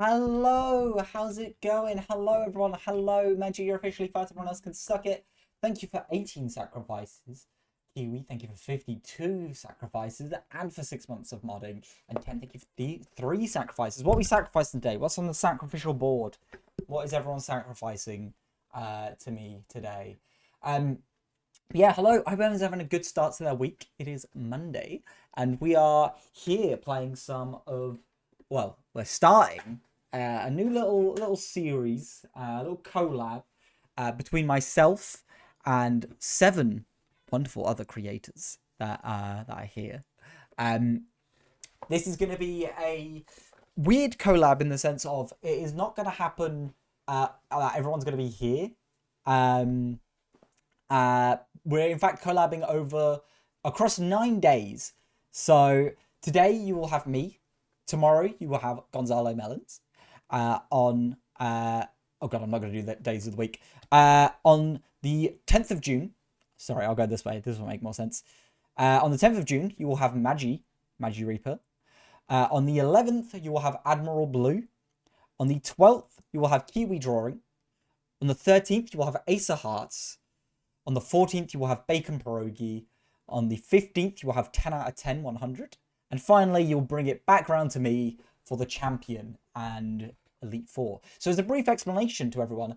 Hello, how's it going? Hello, everyone. Hello, Magic. You're officially first. Everyone else can suck it. Thank you for 18 sacrifices. Kiwi, thank you for 52 sacrifices and for 6 months of modding. And 10, thank you for the 3 sacrifices. What are we sacrificing today? What's on the sacrificial board? What is everyone sacrificing to me today? Yeah, hello. I hope everyone's having a good start to their week. It is Monday, and we are here playing some of. Well, we're starting a new little series, a little collab between myself and 7 wonderful other creators that are here. Um, this is going to be a weird collab in the sense of it is not going to happen. Everyone's going to be here. We're in fact collabing across 9 days. So today you will have me. Tomorrow you will have Gonzalo Melons. On oh god, I'm not going to do the days of the week. On the 10th of June. Sorry, I'll go this way. This will make more sense. On the 10th of June, you will have Magi Reaper. On the 11th, you will have Admiral Blue. On the 12th, you will have Kiwi Drawing. On the 13th, you will have Ace of Hearts. On the 14th, you will have Bacon Pierogi. On the 15th, you will have 10 out of 10, 100. And finally, you'll bring it back round to me for the Champion and Elite Four. So as a brief explanation to everyone,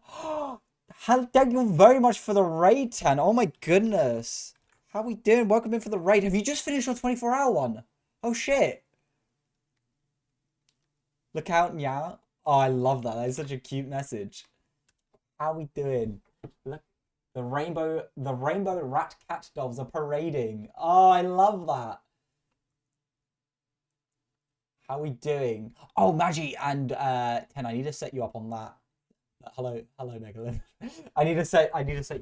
thank you very much for the raid, Tan. Oh my goodness. How are we doing? Welcome in for the raid. Have you just finished your 24-hour one? Oh shit. Look out, yeah. Oh, I love that. That is such a cute message. How are we doing? Look. The rainbow rat cat doves are parading. Oh, I love that. How are we doing? Oh, Magi and 10, I need to set you up on that. Hello, Megalyn. I need to set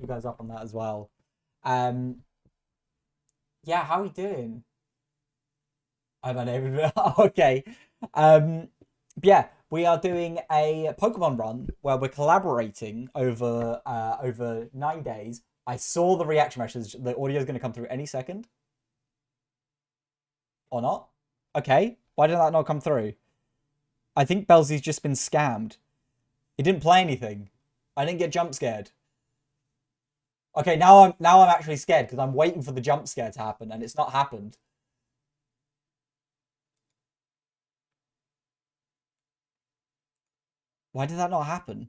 you guys up on that as well. Yeah, how are we doing? I'm unable. Okay. Yeah, we are doing a Pokemon run where we're collaborating over 9 days. I saw the reaction message. The audio is going to come through any second. Or not? Okay. Why did that not come through? I think Belzy's just been scammed. It didn't play anything. I didn't get jump scared. Okay, now I'm actually scared because I'm waiting for the jump scare to happen and it's not happened. Why did that not happen?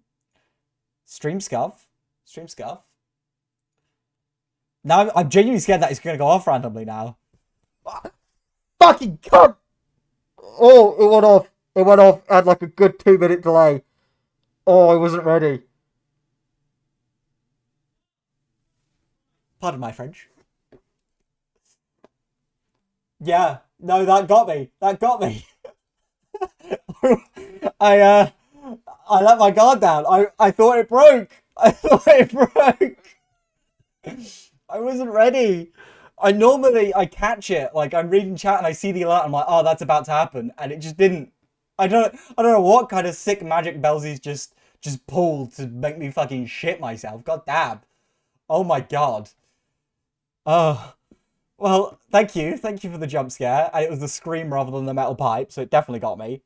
Stream scuff? Stream scuff? Now I'm genuinely scared that it's going to go off randomly now. Fucking cunt! Oh, it went off. It went off. I had like a good 2-minute delay. Oh, I wasn't ready. Pardon my French. Yeah. No, that got me. That got me. I let my guard down. I thought it broke. I thought it broke. I wasn't ready. I catch it. Like I'm reading chat and I see the alert. I'm like, oh, that's about to happen, and it just didn't. I don't know what kind of sick magic Belzy's just pulled to make me fucking shit myself. God damn. Oh my god. Oh. Well, thank you. Thank you for the jump scare. And it was the scream rather than the metal pipe, so it definitely got me.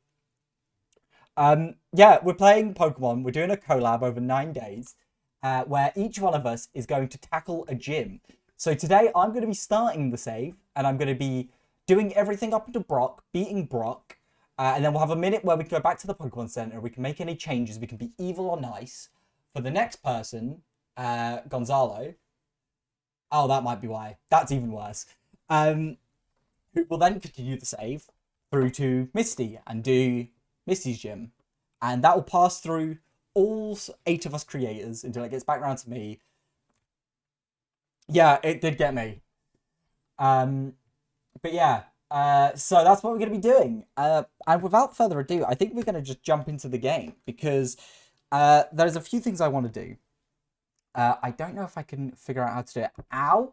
Yeah, we're playing Pokemon. We're doing a collab over 9 days, where each one of us is going to tackle a gym. So today I'm going to be starting the save, and I'm going to be doing everything up into Brock, beating Brock, and then we'll have a minute where we can go back to the Pokemon Center. We can make any changes. We can be evil or nice. For the next person, Gonzalo. Oh, that might be why. That's even worse. Who will then continue the save through to Misty and do Misty's gym. And that will pass through all 8 of us creators until it gets back around to me. Yeah, it did get me. But yeah, so that's what we're going to be doing. And without further ado, I think we're going to just jump into the game because there's a few things I want to do. I don't know if I can figure out how to do it. Ow!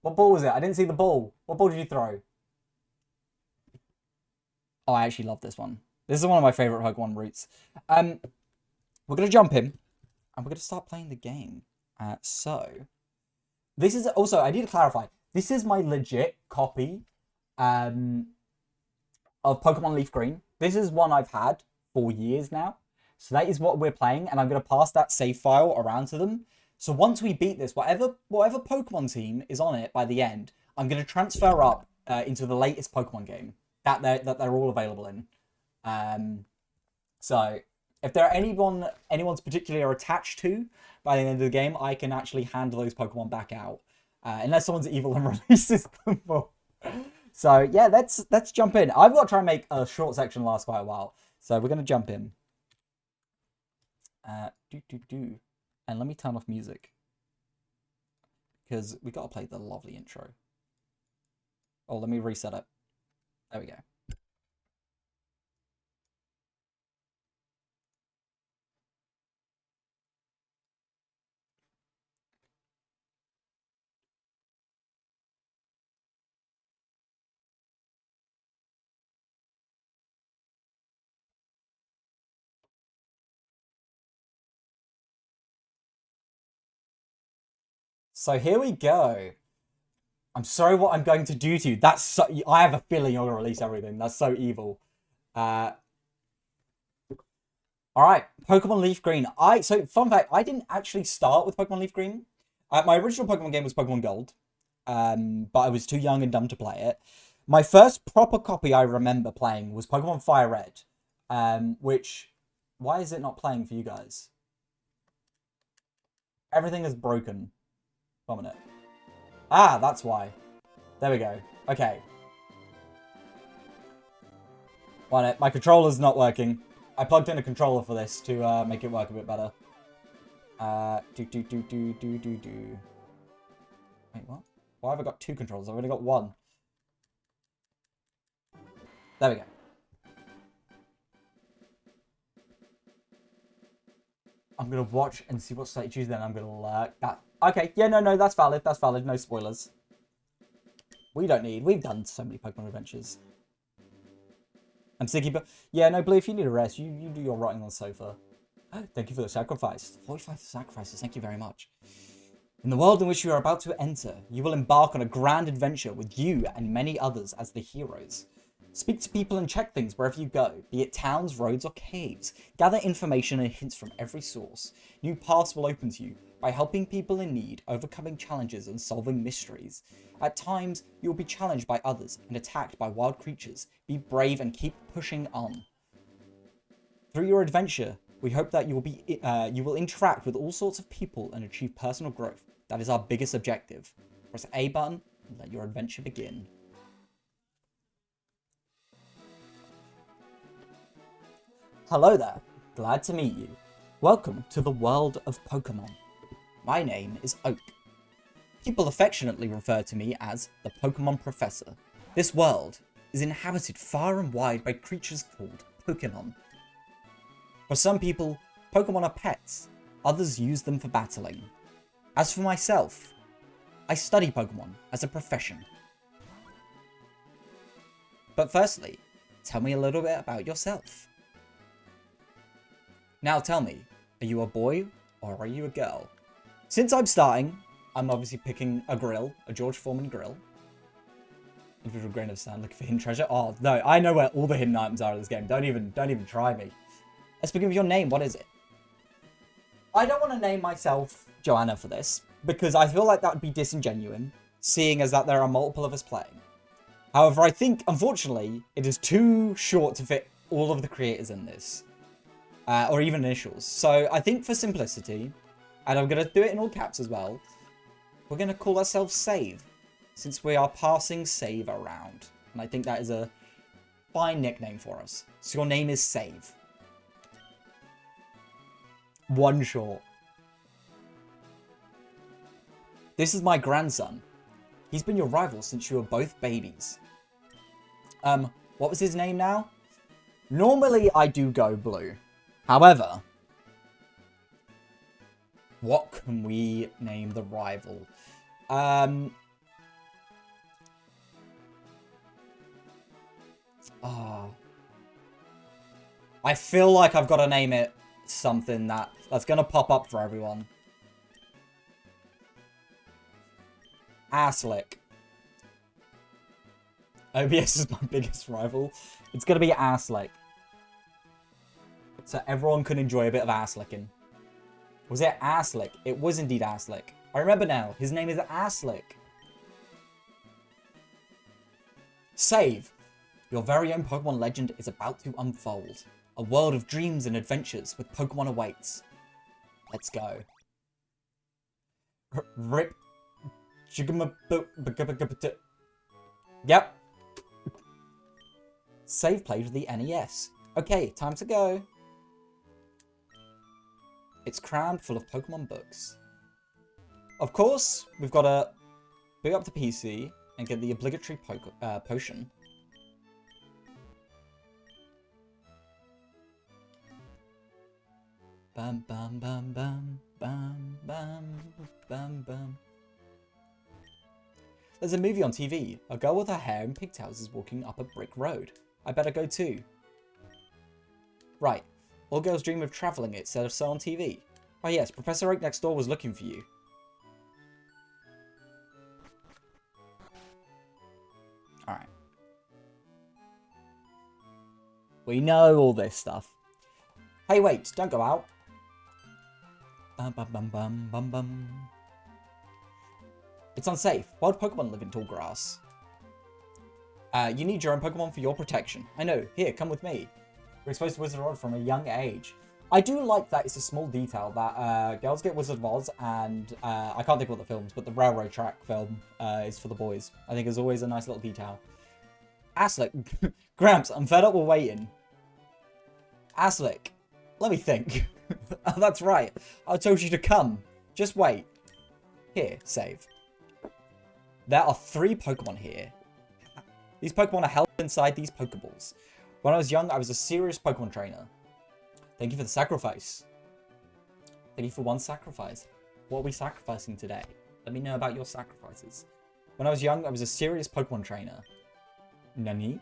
What ball was it? I didn't see the ball. What ball did you throw? Oh, I actually love this one. This is one of my favorite Pokemon routes. We're going to jump in, and we're going to start playing the game. So, this is also, I need to clarify, this is my legit copy of Pokemon Leaf Green. This is one I've had 4 years now. So that is what we're playing, and I'm going to pass that save file around to them. So once we beat this, whatever Pokemon team is on it by the end, I'm going to transfer up into the latest Pokemon game that they're all available in. So if there are anyone's particularly attached to by the end of the game, I can actually hand those Pokemon back out, unless someone's evil and releases them more. So yeah, let's jump in. I've got to try and make a short section last quite a while, so we're going to jump in. And let me turn off music, because we got to play the lovely intro. Oh, let me reset it. There we go. So here we go. I'm sorry what I'm going to do to you. That's so... I have a feeling you're going to release everything. That's so evil. Alright, Pokemon Leaf Green. So, fun fact, I didn't actually start with Pokemon Leaf Green. My original Pokemon game was Pokemon Gold. But I was too young and dumb to play it. My first proper copy I remember playing was Pokemon Fire Red. Which... Why is it not playing for you guys? Everything is broken. 1 minute. Ah, that's why. There we go. Okay. 1 minute. My controller's not working. I plugged in a controller for this to make it work a bit better. Wait, what? Why have I got 2 controllers? I've only got 1. There we go. I'm gonna watch and see what state you choose, then I'm gonna lurk. That okay, yeah, no, that's valid, no spoilers. We've done so many Pokemon adventures. I'm sicky, but yeah, no, Blue, if you need a rest, you do your rotting on the sofa. Thank you for the sacrifice. 45 sacrifices, thank you very much. In the world in which you are about to enter, you will embark on a grand adventure with you and many others as the heroes. Speak to people and check things wherever you go, be it towns, roads, or caves. Gather information and hints from every source. New paths will open to you by helping people in need, overcoming challenges, and solving mysteries. At times, you will be challenged by others and attacked by wild creatures. Be brave and keep pushing on. Through your adventure, we hope that you will interact with all sorts of people and achieve personal growth. That is our biggest objective. Press A button and let your adventure begin. Hello there, glad to meet you. Welcome to the world of Pokemon. My name is Oak. People affectionately refer to me as the Pokemon Professor. This world is inhabited far and wide by creatures called Pokemon. For some people, Pokemon are pets, others use them for battling. As for myself, I study Pokemon as a profession. But firstly, tell me a little bit about yourself. Now tell me, are you a boy or are you a girl? Since I'm starting, I'm obviously picking a grill, a George Foreman grill. Individual grain of sand, looking for hidden treasure. Oh no, I know where all the hidden items are in this game. Don't even try me. Let's begin with your name. What is it? I don't want to name myself Joanna for this, because I feel like that would be disingenuous, seeing as that there are multiple of us playing. However, I think, unfortunately, it is too short to fit all of the creators in this. Or even initials. So I think for simplicity, and I'm going to do it in all caps as well, we're going to call ourselves Save, since we are passing Save around. And I think that is a fine nickname for us. So your name is Save. One short. This is my grandson. He's been your rival since you were both babies. What was his name now? Normally I do go Blue. However, what can we name the rival? I feel like I've got to name it something that's going to pop up for everyone. Asslick. OBS is my biggest rival. It's going to be Asslick. so everyone could enjoy a bit of ass licking. Was it Arslick? It was indeed Arslick. I remember now. His name is Arslick. Save. Your very own Pokemon legend is about to unfold. A world of dreams and adventures with Pokemon awaits. Let's go. Rip. Yep. Save played with the NES. Okay, time to go. It's crammed full of Pokemon books. Of course, we've got to pick up the PC and get the obligatory potion. Bam, bam, bam, bam, bam, bam, bam, bam. There's a movie on TV. A girl with her hair in pigtails is walking up a brick road. I better go too. Right. All girls dream of travelling, it said so on TV. Oh yes, Professor Oak next door was looking for you. Alright. We know all this stuff. Hey wait, don't go out. Bum bum bum bum bum bum. It's unsafe. Wild Pokemon live in tall grass. You need your own Pokemon for your protection. I know. Here, come with me. We're exposed to Wizard of Oz from a young age. I do like that it's a small detail that girls get Wizard of Oz and I can't think of what the films, but the railroad track film is for the boys. I think it's always a nice little detail. Arslick. Gramps, I'm fed up with waiting. Arslick. Let me think. Oh, that's right. I told you to come. Just wait. Here, save. There are 3 Pokemon here. These Pokemon are held inside these Pokeballs. When I was young, I was a serious Pokemon trainer. Thank you for the sacrifice. Thank you for one sacrifice. What are we sacrificing today? Let me know about your sacrifices. When I was young, I was a serious Pokemon trainer. Nani?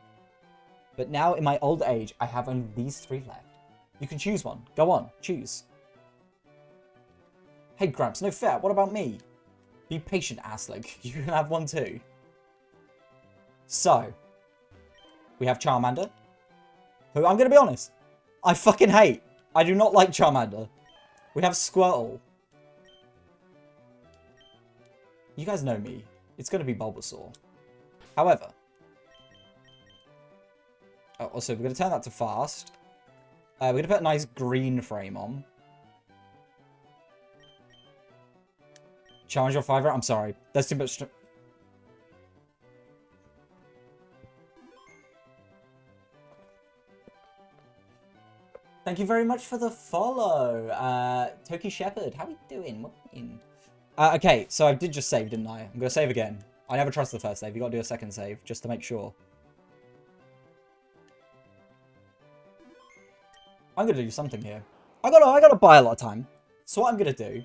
But now, in my old age, I have only these 3 left. You can choose one. Go on, choose. Hey, Gramps, no fair. What about me? Be patient, Arslick. You can have one too. So, we have Charmander, who, I'm going to be honest, I fucking hate. I do not like Charmander. We have Squirtle. You guys know me. It's going to be Bulbasaur. However, also, we're going to turn that to fast. We're going to put a nice green frame on. Challenge your 5-hour? I'm sorry. There's too much... Thank you very much for the follow. Toki Shepherd, how are you doing? What are you in? Okay, so I did just save, didn't I? I'm going to save again. I never trust the first save. You got to do a second save, just to make sure. I'm going to do something here. I gotta buy a lot of time. So what I'm going to do...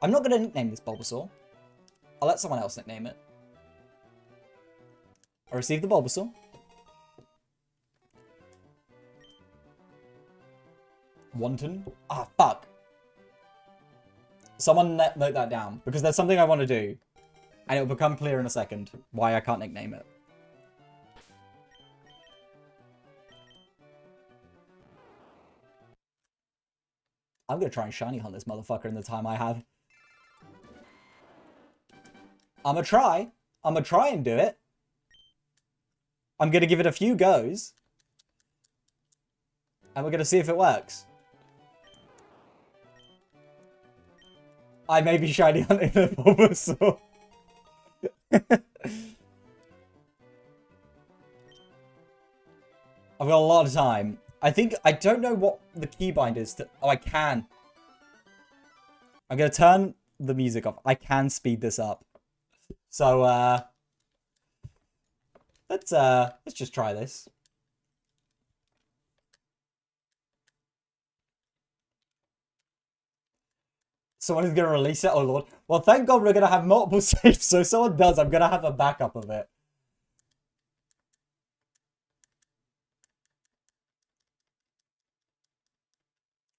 I'm not going to nickname this Bulbasaur. I'll let someone else nickname it. I received the Bulbasaur. Wanton? Ah, fuck. Someone note that down, because there's something I want to do. And it'll become clear in a second why I can't nickname it. I'm going to try and shiny hunt this motherfucker in the time I have. I'm going to try. I'm going to try and do it. I'm going to give it a few goes. And we're going to see if it works. I may be shiny hunting a Bulbasaur. I've got a lot of time. I don't know what the keybind is to... Oh, I can. I'm going to turn the music off. I can speed this up. So, let's just try this. Someone is going to release it? Oh, Lord. Well, thank God we're going to have multiple saves. So if someone does, I'm going to have a backup of it.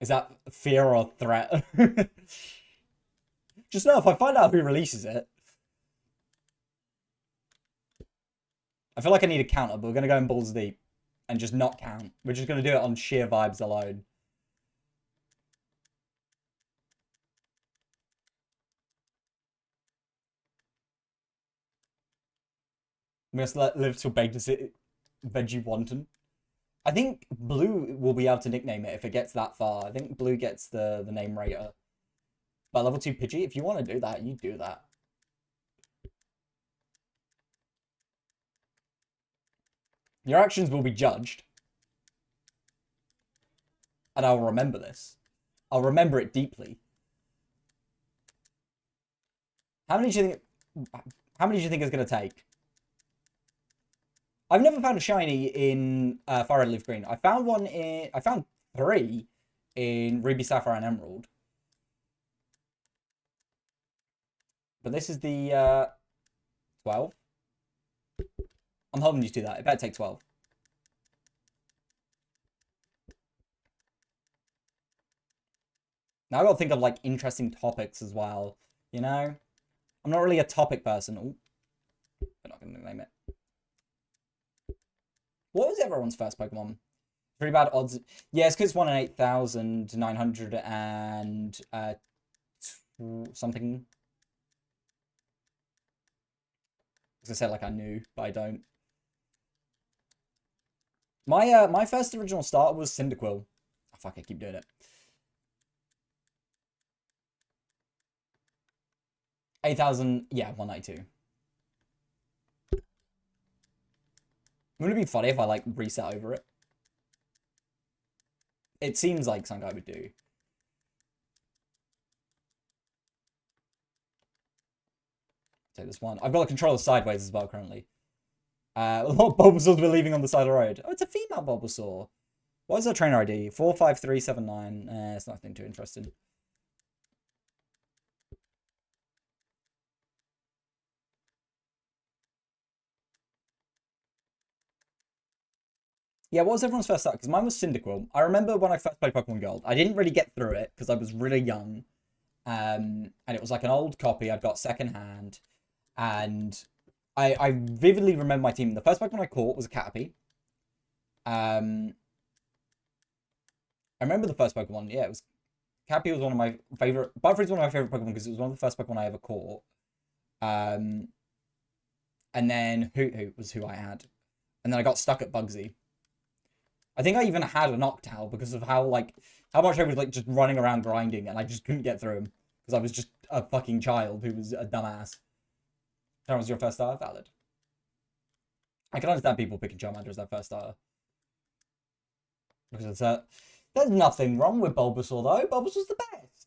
Is that fear or threat? Just know if I find out who releases it. I feel like I need a counter, but we're going to go in balls deep. and just not count. We're just going to do it on sheer vibes alone. We're going to live till baked veggie wonton. I think Blue will be able to nickname it if it gets that far. I think Blue gets the name rater. But level 2 Pidgey, if you want to do that, you do that. Your actions will be judged. And I'll remember this. I'll remember it deeply. How many do you think it's going to take? I've never found a shiny in Fire Red Leaf Green. I found 3 in Ruby, Sapphire, and Emerald. But this is the 12. I'm holding you to that. It better take 12. Now I've got to think of like interesting topics as well. You know? I'm not really a topic person. Ooh. We're not going to name it. What was everyone's first Pokemon? Pretty bad odds. Yeah, it's because it's 1 in 8,900 and something. As I said, like I knew, but I don't. My first original starter was Cyndaquil. Oh, fuck, I keep doing it. 8,000, yeah, 192. Wouldn't it be funny if I, like, reset over it? It seems like something I would do. Take this one. I've got a controller sideways as well, currently. A lot of Bulbasaurs we're leaving on the side of the road. Oh, it's a female Bulbasaur. What is our trainer ID? 45379. It's nothing too interesting. Yeah, what was everyone's first start? Because mine was Cyndaquil. I remember when I first played Pokemon Gold. I didn't really get through it because I was really young. And it was like an old copy I'd got secondhand. And I vividly remember my team. The first Pokemon I caught was a Caterpie. I remember the first Pokemon. Yeah, it was Caterpie was one of my favorite. Butterfree's one of my favorite Pokemon because it was one of the first Pokemon I ever caught. And then Hoot was who I had, and then I got stuck at Bugsy. I think I even had an Octal because of how much I was like just running around grinding, and I just couldn't get through him because I was just a fucking child who was a dumbass. That was your first starter, valid. I can understand people picking Charmander as their first starter because there's nothing wrong with Bulbasaur though. Bulbasaur's the best.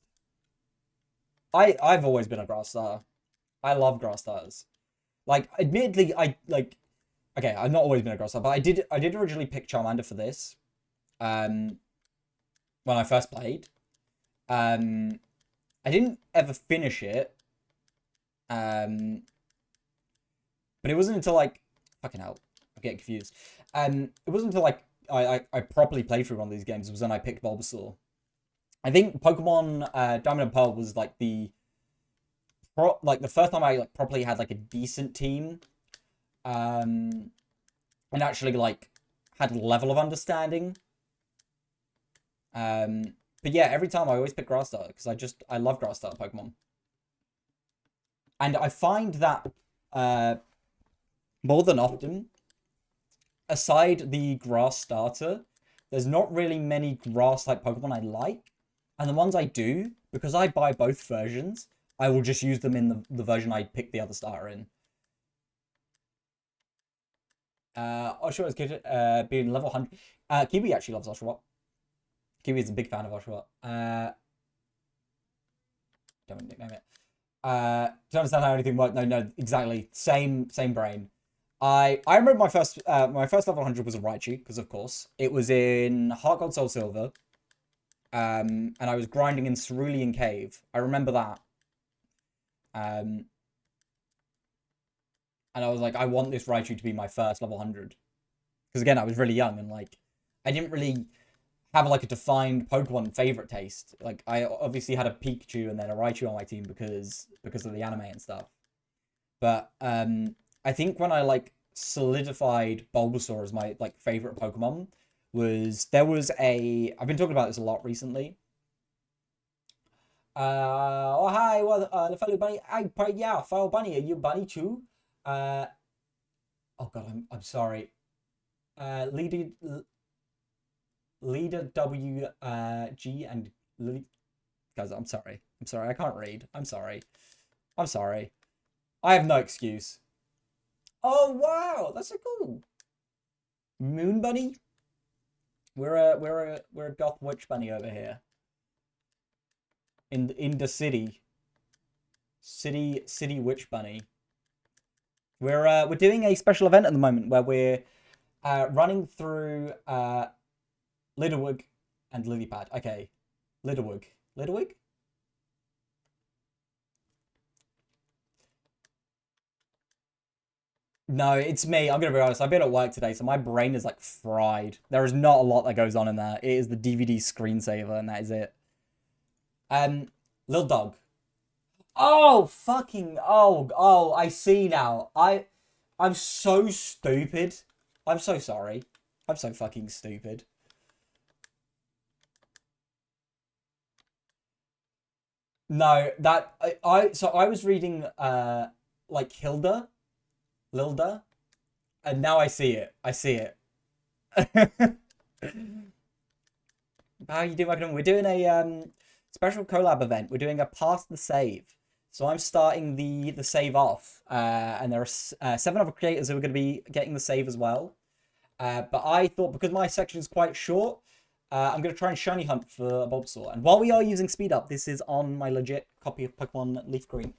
I've always been a grass starter. I love grass starters. Like, admittedly, okay, I've not always been a grass starter, but I did originally pick Charmander for this. When I first played. I didn't ever finish it. But it wasn't until like fucking hell, I'm getting confused. It wasn't until like I properly played through one of these games was when I picked Bulbasaur. I think Pokemon Diamond and Pearl was like the first time I like properly had like a decent team, and actually like had a level of understanding. But yeah, every time I always pick Grass starter because I love Grass starter Pokemon, and I find that more than often, aside the Grass starter, there's not really many Grass type Pokemon I like, and the ones I do, because I buy both versions, I will just use them in the version I picked the other starter in. Oshawott is good being level 100. Kiwi actually loves Oshawott. Kiwi is a big fan of Oshawott. Don't nickname it. To understand how anything works, no, exactly. Same brain. I remember my first level 100 was a Raichu, because of course. It was in Heart Gold Soul Silver. And I was grinding in Cerulean Cave. I remember that. And I was like, I want this Raichu to be my first level 100. Because again, I was really young and like, I didn't really have like a defined Pokemon favorite taste. Like, I obviously had a Pikachu and then a Raichu on my team because of the anime and stuff. But I think when I like solidified Bulbasaur as my like favorite Pokemon was there was a I've been talking about this a lot recently. Oh hi, well, the fellow bunny. Yeah, fellow bunny. Are you bunny too? Uh, oh god, I'm sorry. Leader Leader W G and guys, I'm sorry. I'm sorry. I can't read. I'm sorry. I'm sorry. I have no excuse. Oh wow, that's so cool. Moon bunny. We're a goth witch bunny over here in the city witch bunny. We're doing a special event at the moment where we're running through Littlewig and Lilypad. Okay, Littlewig. No, it's me. I'm gonna be honest. I've been at work today, so my brain is like fried. There is not a lot that goes on in there. It is the DVD screensaver, and that is it. Um, Little Dog. Oh, fucking, I see now. I'm so stupid. I'm so sorry. I'm so fucking stupid. No, that, so I was reading, like Lilda, and now I see it. I see it. How you doing, Magnum? We're doing a, special collab event. We're doing a pass the save. So I'm starting the save off, and there are 7 other creators who are going to be getting the save as well. But I thought because my section is quite short, I'm going to try and shiny hunt for a Bulbasaur. And while we are using speed up, this is on my legit copy of Pokemon Leaf Green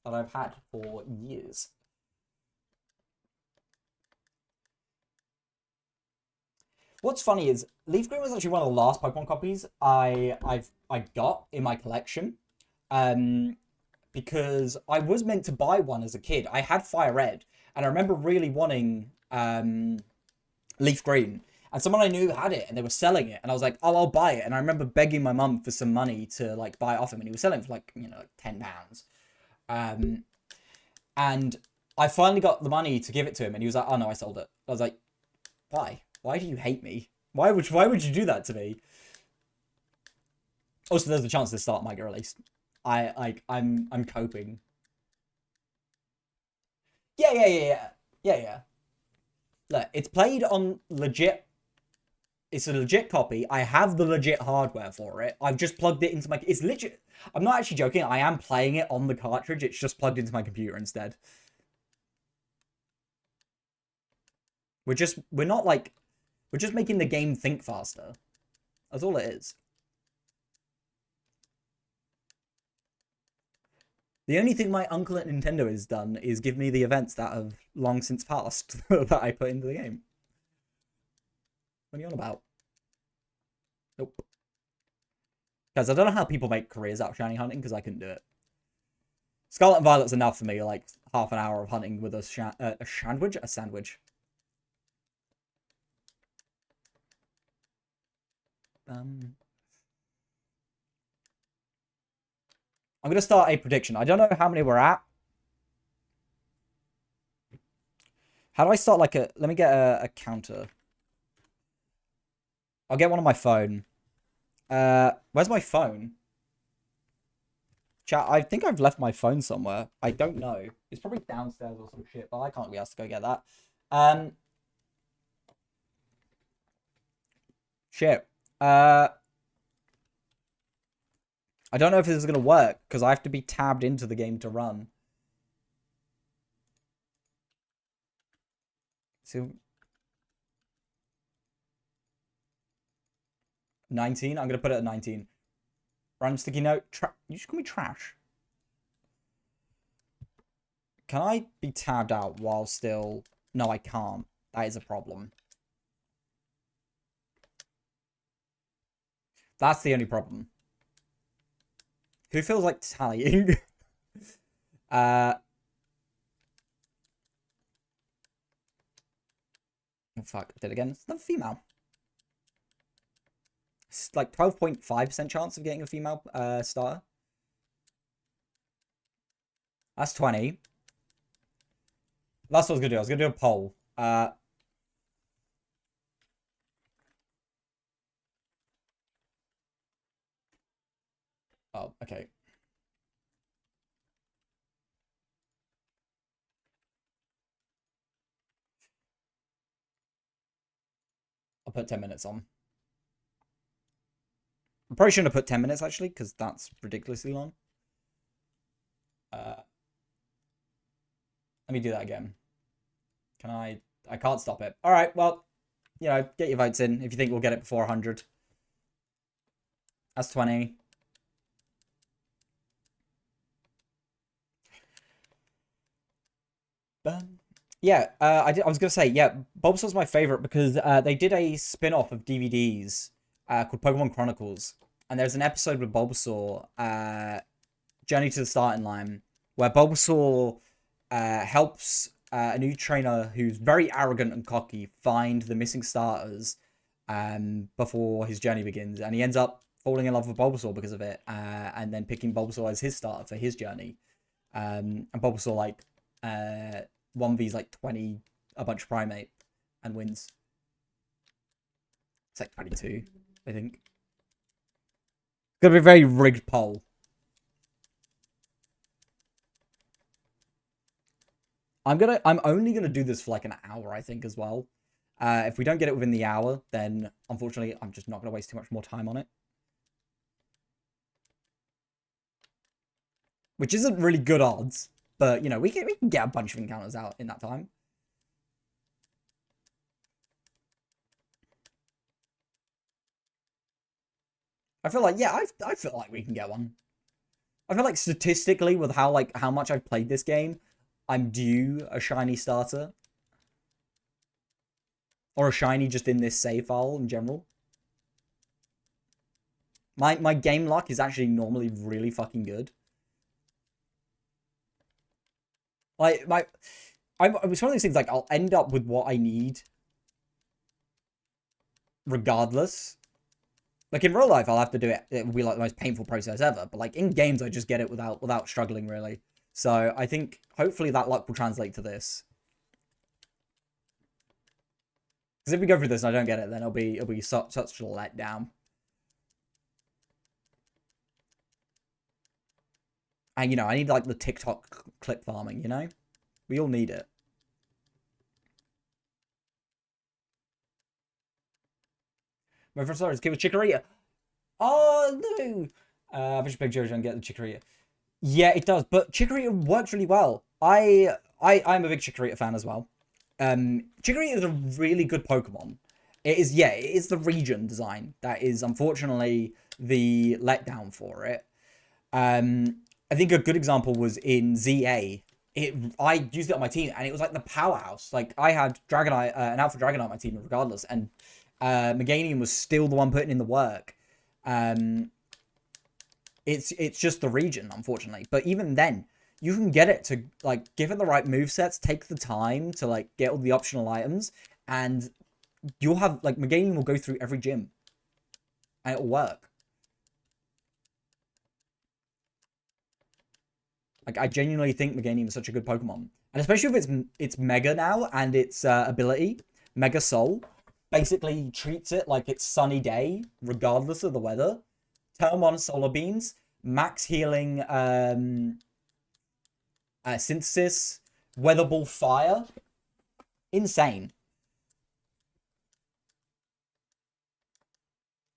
that I've had for years. What's funny is Leaf Green was actually one of the last Pokemon copies I got in my collection. Because I was meant to buy one as a kid. I had Fire Red, and I remember really wanting Leaf Green. And someone I knew had it, and they were selling it, and I was like, "Oh, I'll buy it." And I remember begging my mum for some money to like buy it off him, and he was selling it for like like £10. And I finally got the money to give it to him, and he was like, "Oh no, I sold it." I was like, "Why? Why do you hate me? Why would you do that to me?" Also, there's a chance this start might get released. I'm coping. Yeah. Look, it's played on legit. It's a legit copy. I have the legit hardware for it. I've just plugged it into my. It's legit. I'm not actually joking. I am playing it on the cartridge. It's just plugged into my computer instead. We're not like, we're just making the game think faster. That's all it is. The only thing my uncle at Nintendo has done is give me the events that have long since passed that I put into the game. What are you on about? Nope. Guys, I don't know how people make careers out of shiny hunting because I couldn't do it. Scarlet and Violet's enough for me, like half an hour of hunting with a sandwich? A sandwich. I'm going to start a prediction. I don't know how many we're at. How do I start like a... Let me get a counter. I'll get one on my phone. Where's my phone? Chat, I think I've left my phone somewhere. I don't know. It's probably downstairs or some shit, but I can't be asked to go get that. Shit. I don't know if this is going to work, because I have to be tabbed into the game to run. So... 19? I'm going to put it at 19. Random sticky note. You just call me trash. Can I be tabbed out while still... No, I can't. That is a problem. That's the only problem. Who feels like tallying? Oh, fuck. I did it again. It's not a female. It's like 12.5% chance of getting a female starter. That's 20. That's what I was gonna do. I was gonna do a poll. Oh, okay. I'll put 10 minutes on. I probably shouldn't have put 10 minutes actually, because that's ridiculously long. Let me do that again. Can I? I can't stop it. All right. Well, you know, get your votes in if you think we'll get it before 100. That's 20. Yeah, I was gonna say, yeah, Bulbasaur's my favorite because they did a spin-off of DVDs called Pokemon Chronicles, and there's an episode with Bulbasaur, Journey to the Starting Line, where Bulbasaur helps a new trainer who's very arrogant and cocky find the missing starters before his journey begins, and he ends up falling in love with Bulbasaur because of it, and then picking Bulbasaur as his starter for his journey. And Bulbasaur like 1v's like 20 a bunch of Primate and wins. It's like 22, I think. It's gonna be a very rigged poll. I'm only gonna do this for like an hour, I think, as well. If we don't get it within the hour, then unfortunately I'm just not gonna waste too much more time on it. Which isn't really good odds, but you know, we can get a bunch of encounters out in that time. I feel like, yeah, I feel like we can get one. I feel like statistically, with how much I've played this game, I'm due a shiny starter. Or a shiny just in this save file in general. My game luck is actually normally really fucking good. Like, it's one of those things, like, I'll end up with what I need regardless. Like, in real life, I'll have to do it. It will be, like, the most painful process ever. But, like, in games, I just get it without struggling, really. So, I think, hopefully, that luck will translate to this. Because if we go through this and I don't get it, then it'll be such a letdown. And, you know, I need, like, the TikTok clip farming, you know? We all need it. My first start is give a Chikorita. Oh, no! I should pick Jojo and get the Chikorita. Yeah, it does, but Chikorita works really well. I'm a big Chikorita fan as well. Chikorita is a really good Pokemon. It is the region design that is unfortunately the letdown for it. I think a good example was in ZA. I used it on my team, and it was like the powerhouse. Like, I had Dragonite, an Alpha Dragonite on my team regardless, and Meganium was still the one putting in the work. It's just the region, unfortunately. But even then, you can get it to, like, give it the right movesets, take the time to, like, get all the optional items, and you'll have, like, Meganium will go through every gym. And it'll work. Like, I genuinely think Meganium is such a good Pokemon. And especially if it's Mega now, and its ability, Mega Soul, basically treats it like it's sunny day, regardless of the weather. Turn 1 Solar Beams, max healing Synthesis, Weather Ball Fire. Insane.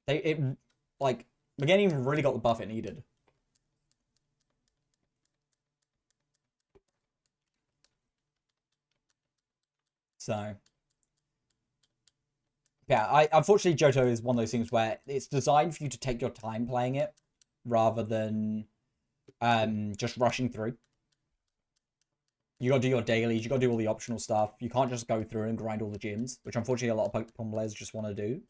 Like, Meganium really got the buff it needed. So, yeah, unfortunately Johto is one of those things where it's designed for you to take your time playing it rather than just rushing through. You gotta do your dailies, you gotta do all the optional stuff. You can't just go through and grind all the gyms, which unfortunately a lot of Pokemon players just want to do.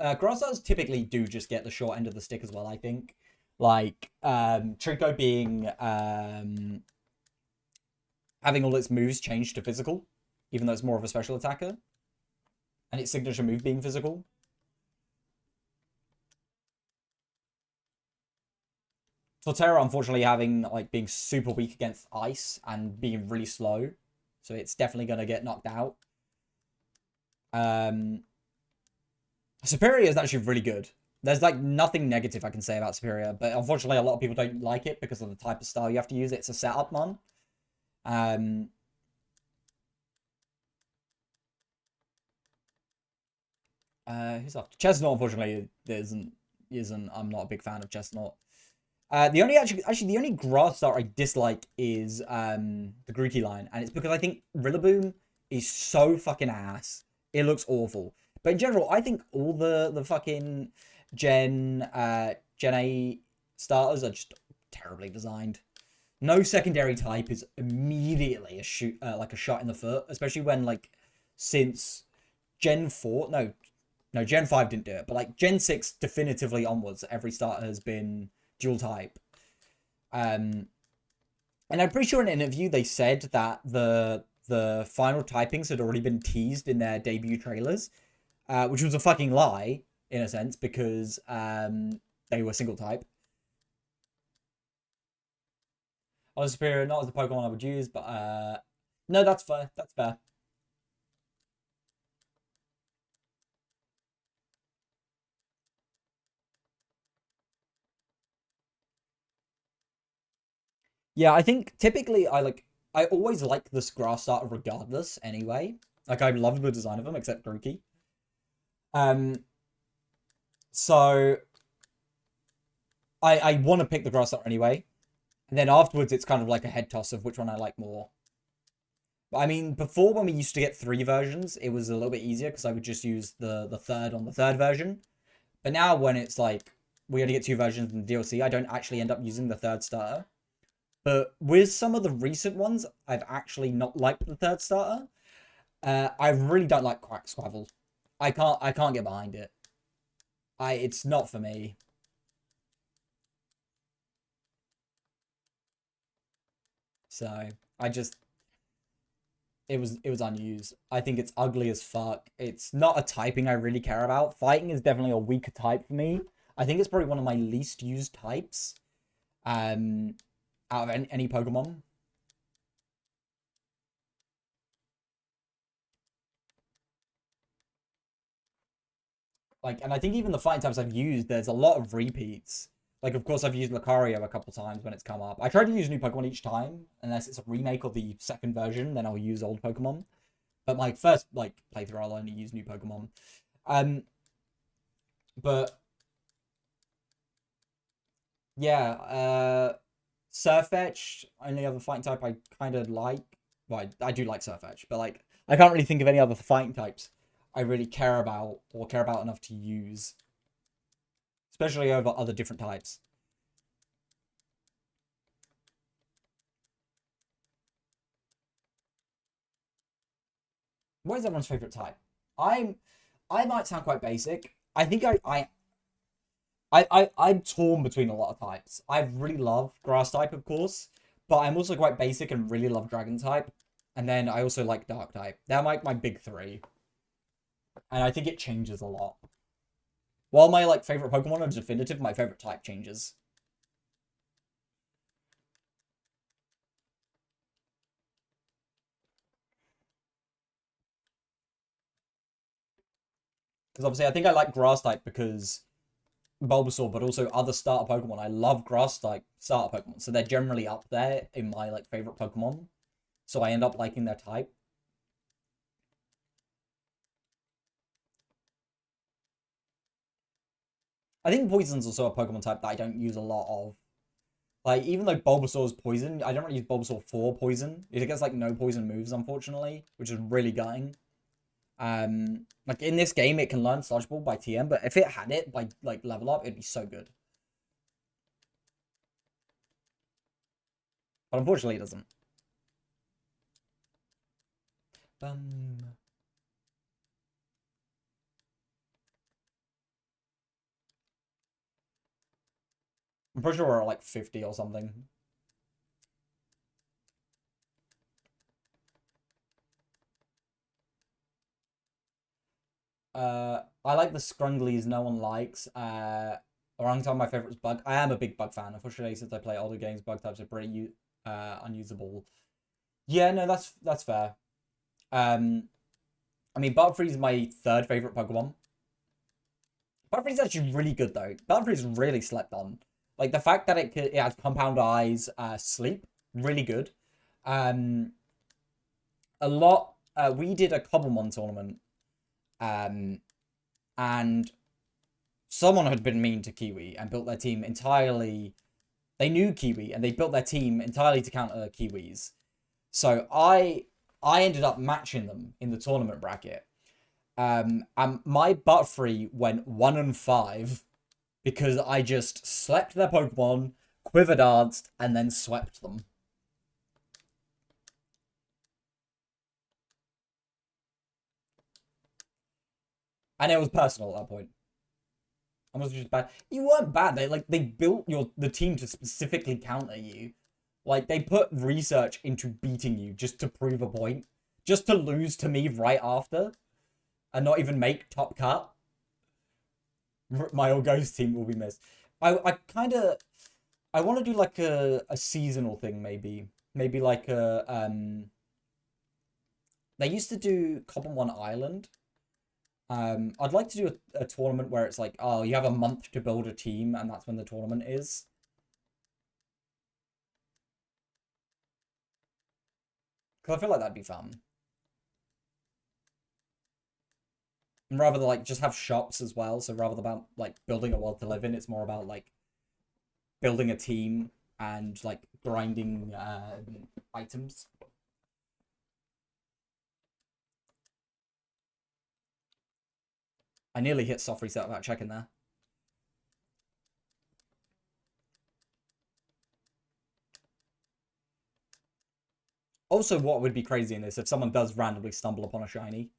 Grassars typically do just get the short end of the stick as well, I think. Like, Trico being, having all its moves changed to physical, even though it's more of a special attacker. And its signature move being physical. Torterra, unfortunately, having like being super weak against ice and being really slow, so it's definitely gonna get knocked out. Um, Superior is actually really good. There's like nothing negative I can say about Superior, but unfortunately, a lot of people don't like it because of the type of style you have to use. It's a setup one. Um, who's after Chestnut? Unfortunately, isn't. I'm not a big fan of Chestnut. The only actually the only grass start I dislike is the Grookey line, and it's because I think Rillaboom is so fucking ass. It looks awful. But in general, I think all the fucking Gen A starters are just terribly designed. No secondary type is immediately a shoot like a shot in the foot, especially when like since Gen 4, no, Gen 5 didn't do it, but like Gen 6 definitively onwards, every starter has been dual type. Um, and I'm pretty sure in an interview they said that the final typings had already been teased in their debut trailers, which was a fucking lie in a sense because they were single type. I was superior, not as the Pokemon I would use, but no, that's fair. That's fair. Yeah, I think typically I always like this grass starter regardless anyway. Like I love the design of them, except Grookey. Um, so I want to pick the grass starter anyway. And then afterwards, it's kind of like a head toss of which one I like more. But I mean, before when we used to get 3 versions, it was a little bit easier because I would just use the third on the third version. But now when it's like we only get 2 versions in the DLC, I don't actually end up using the third starter. But with some of the recent ones, I've actually not liked the third starter. I really don't like Quack Squavel. I can't get behind it. It's not for me. So I just it was unused. I think it's ugly as fuck. It's not a typing I really care about. Fighting is definitely a weaker type for me. I think it's probably one of my least used types. Um, Out of any Pokemon. Like, and I think even the fighting types I've used, there's a lot of repeats. Like, of course, I've used Lucario a couple times when it's come up. I try to use new Pokemon each time, unless it's a remake of the second version, then I'll use old Pokemon. But my first like playthrough, I'll only use new Pokemon. Um, but yeah, Surfetch, only other fighting type I kind of like. Well, I do like Surfetch, but like I can't really think of any other fighting types I really care about or care about enough to use, especially over other different types. What is everyone's favorite type? I'm I might sound quite basic. I think I'm torn between a lot of types. I really love grass type, of course, but I'm also quite basic and really love dragon type. And then I also like dark type. They're like my big three. And I think it changes a lot. While my like favorite Pokemon are definitive, my favorite type changes. Because obviously I think I like grass type because Bulbasaur, but also other starter Pokemon. I love grass type starter Pokemon. So they're generally up there in my like favorite Pokemon. So I end up liking their type. I think Poison's also a Pokemon type that I don't use a lot of. Like, even though Bulbasaur's poison, I don't really use Bulbasaur for poison. It gets, like, no poison moves, unfortunately, which is really gutting. Like, in this game, it can learn Sludge Ball by TM, but if it had it by, like, level up, it'd be so good. But unfortunately, it doesn't. Um, I'm pretty sure we're at, like, 50 or something. I like the Scrunglies no one likes. Orangutan, my favorite was Bug. I am a big Bug fan. Unfortunately, since I play older games, Bug types are pretty unusable. Yeah, no, that's fair. Um, I mean, Butterfree is my third favorite Pokemon. Butterfree is actually really good though. Butterfree is really slept on. Like the fact that it has compound eyes, sleep, really good. Um, a lot. We did a Cobblemon tournament, um, and someone had been mean to Kiwi and built their team entirely. They knew Kiwi and they built their team entirely to counter Kiwis. So I ended up matching them in the tournament bracket. And my Butterfree went 1-5 because I just slept their Pokemon, Quiver Danced, and then swept them. And it was personal at that point. I was just bad. You weren't bad. They built the team to specifically counter you. Like they put research into beating you just to prove a point, just to lose to me right after, and not even make top cut. My old ghost team will be missed. I kind of I want to do like a seasonal thing maybe like a. They used to do Common Island. I'd like to do a tournament where it's like, oh, you have a month to build a team, and that's when the tournament is. Because I feel like that'd be fun. And rather than like just have shops as well, so rather than about like building a world to live in, it's more about like building a team and like grinding items. I nearly hit soft reset without checking there. Also, what would be crazy in this if someone does randomly stumble upon a shiny?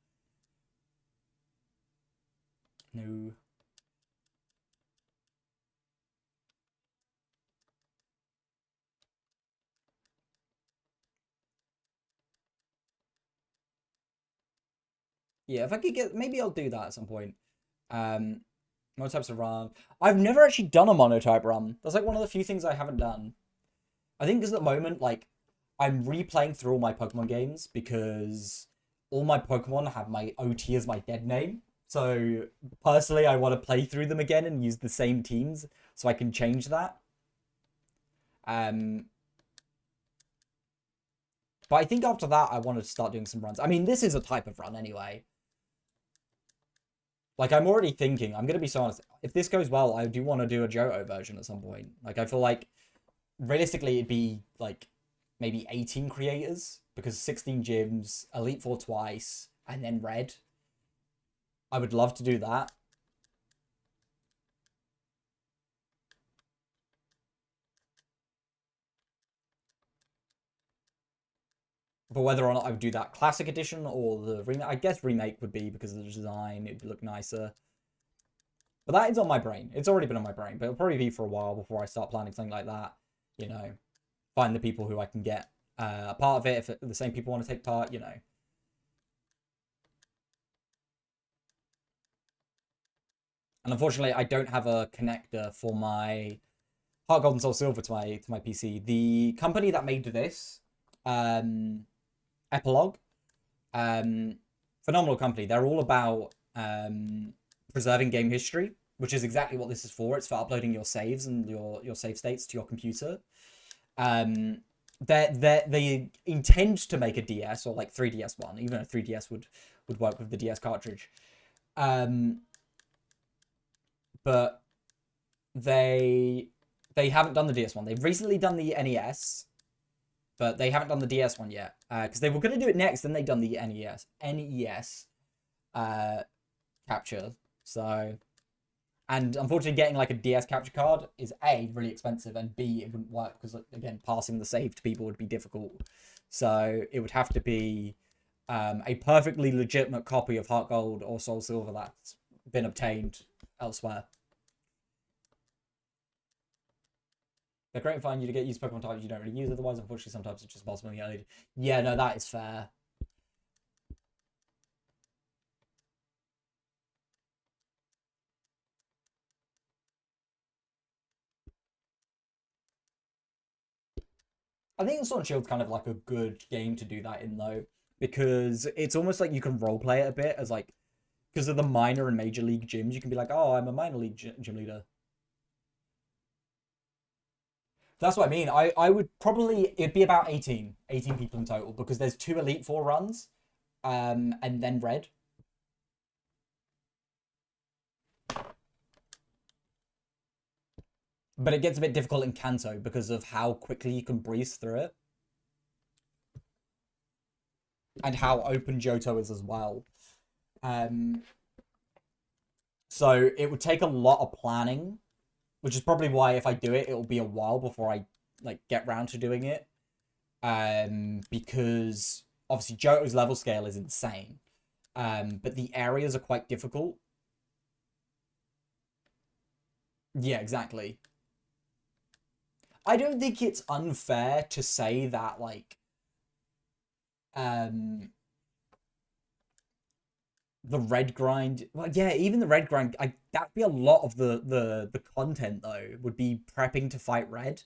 No. Yeah, if I could get, maybe I'll do that at some point. Monotypes of run. I've never actually done a monotype run. That's like one of the few things I haven't done. I think because at the moment, like, I'm replaying through all my Pokemon games because all my Pokemon have my OT as my dead name. So personally, I want to play through them again and use the same teams so I can change that. Um, but I think after that, I wanted to start doing some runs. I mean, this is a type of run anyway. Like, I'm already thinking, I'm going to be so honest, if this goes well, I do want to do a Johto version at some point. Like, I feel like, realistically, it'd be, like, maybe 18 creators, because 16 gyms, Elite Four twice, and then Red. I would love to do that. But whether or not I would do that Classic Edition or the remake, I guess remake would be because of the design, it'd look nicer. But that is on my brain. It's already been on my brain, but it'll probably be for a while before I start planning something like that. You know, find the people who I can get a part of it if the same people want to take part, you know. And unfortunately, I don't have a connector for my Heart Gold and Soul Silver to my PC. The company that made this, Epilogue, phenomenal company. They're all about preserving game history, which is exactly what this is for. It's for uploading your saves and your save states to your computer. They intend to make a DS or like 3DS one, even a 3DS would work with the DS cartridge. But they haven't done the DS one. They've recently done the NES, but they haven't done the DS one yet because they were going to do it next. Then they done the NES capture. So, and unfortunately, getting like a DS capture card is A, really expensive, and B, it wouldn't work because again, passing the save to people would be difficult. So it would have to be a perfectly legitimate copy of Heart Gold or Soul Silver that's been obtained elsewhere. They're great and fun. You get used Pokemon types you don't really use otherwise. Unfortunately, sometimes it's just possible. Yeah, no, that is fair. I think Sword and Shield's kind of like a good game to do that in though, because it's almost like you can roleplay it a bit as like because of the minor and major league gyms, you can be like, oh, I'm a minor league gym leader. That's what I mean. I would probably it'd be about 18 people in total because there's two Elite Four runs, and then red. But it gets a bit difficult in Kanto because of how quickly you can breeze through it. And how open Johto is as well. Um, so it would take a lot of planning, which is probably why if I do it, it'll be a while before I like get round to doing it. Because obviously Johto's level scale is insane. But the areas are quite difficult. Yeah, exactly. I don't think it's unfair to say that like um the red grind, well, yeah, even the red grind, that'd be a lot of the content though, would be prepping to fight red.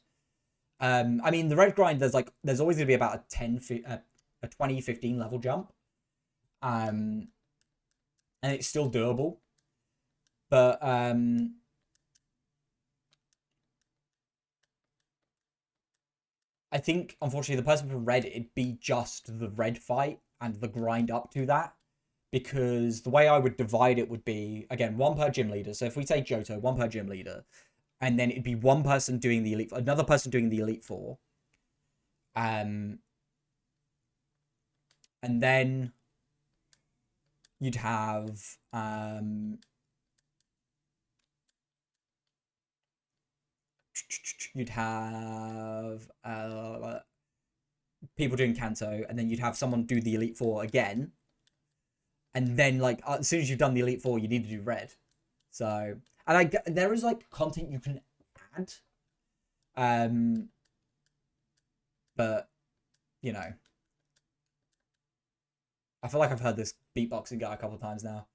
I mean the red grind, there's always gonna be about a 20 15 level jump. Um and it's still doable. But I think unfortunately the person for red, it'd be just the red fight and the grind up to that. Because the way I would divide it would be again one per gym leader. So if we say Johto, one per gym leader, and then it'd be one person doing the elite, another person doing the elite four, and then you'd have you'd have people doing Kanto, and then you'd have someone do the elite four again, and then like as soon as you've done the elite four, you need to do red. So and there is like content you can add, um, but you know, I feel like I've heard this beatboxing guy a couple of times now.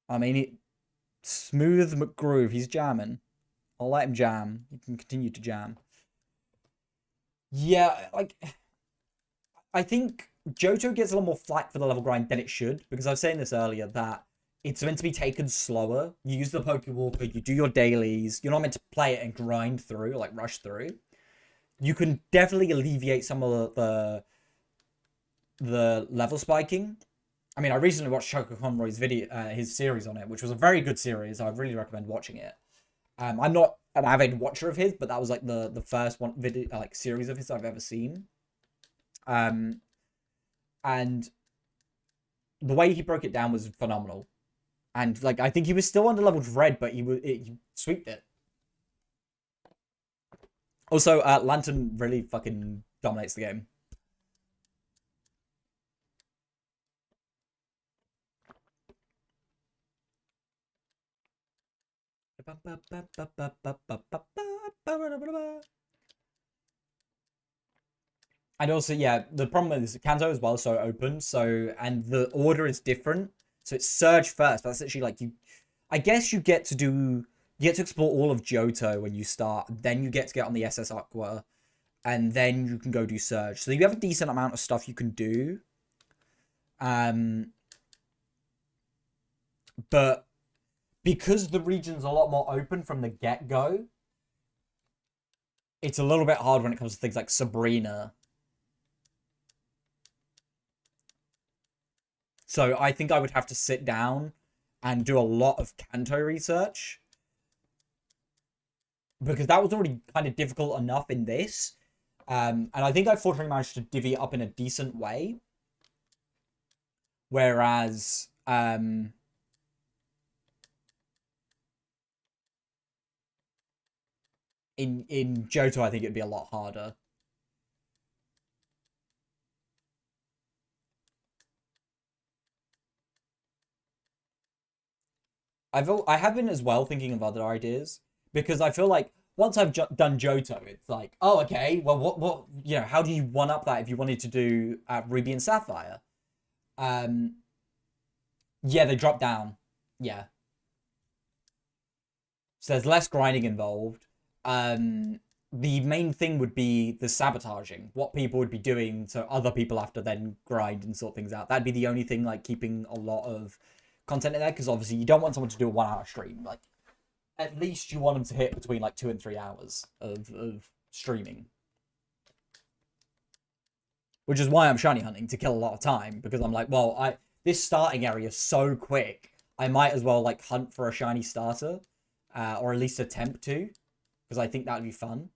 I mean, Smooth McGroove, he's jamming. I'll let him jam. He can continue to jam. Yeah, like I think Johto gets a lot more flack for the level grind than it should because I was saying this earlier that it's meant to be taken slower. You use the Pokewalker, you do your dailies. You're not meant to play it and grind through, like rush through. You can definitely alleviate some of the level spiking. I mean, I recently watched Choco Conroy's video, his series on it, which was a very good series. I really recommend watching it. I'm not an avid watcher of his, but that was like the first one video like series of his I've ever seen. Um, and the way he broke it down was phenomenal. And like I think he was still under leveled red, but he sweeped it. Also, Lantern really fucking dominates the game. And also, yeah, the problem is Kanto as well is so open, so and the order is different. So it's Surge first. That's actually like you. I guess you get to do. You get to explore all of Johto when you start. Then you get to get on the SS Aqua, and then you can go do Surge. So you have a decent amount of stuff you can do. Um, but because the region's a lot more open from the get go, it's a little bit hard when it comes to things like Sabrina. So I think I would have to sit down and do a lot of Kanto research because that was already kind of difficult enough in this. And I think I fortunately managed to divvy it up in a decent way. Whereas in Johto, I think it'd be a lot harder. I have been as well thinking of other ideas because I feel like once I've done Johto, it's like, oh, okay, well, how do you one up that if you wanted to do Ruby and Sapphire? Um, yeah, they drop down. Yeah. So there's less grinding involved. The main thing would be the sabotaging, what people would be doing so other people have to then grind and sort things out. That'd be the only thing like keeping a lot of content in there, because obviously you don't want someone to do a 1 hour stream. Like at least you want them to hit between like 2 and 3 hours of streaming. Which is why I'm shiny hunting, to kill a lot of time, because I'm like, well, this starting area is so quick, I might as well like hunt for a shiny starter, or at least attempt to, because I think that'd be fun.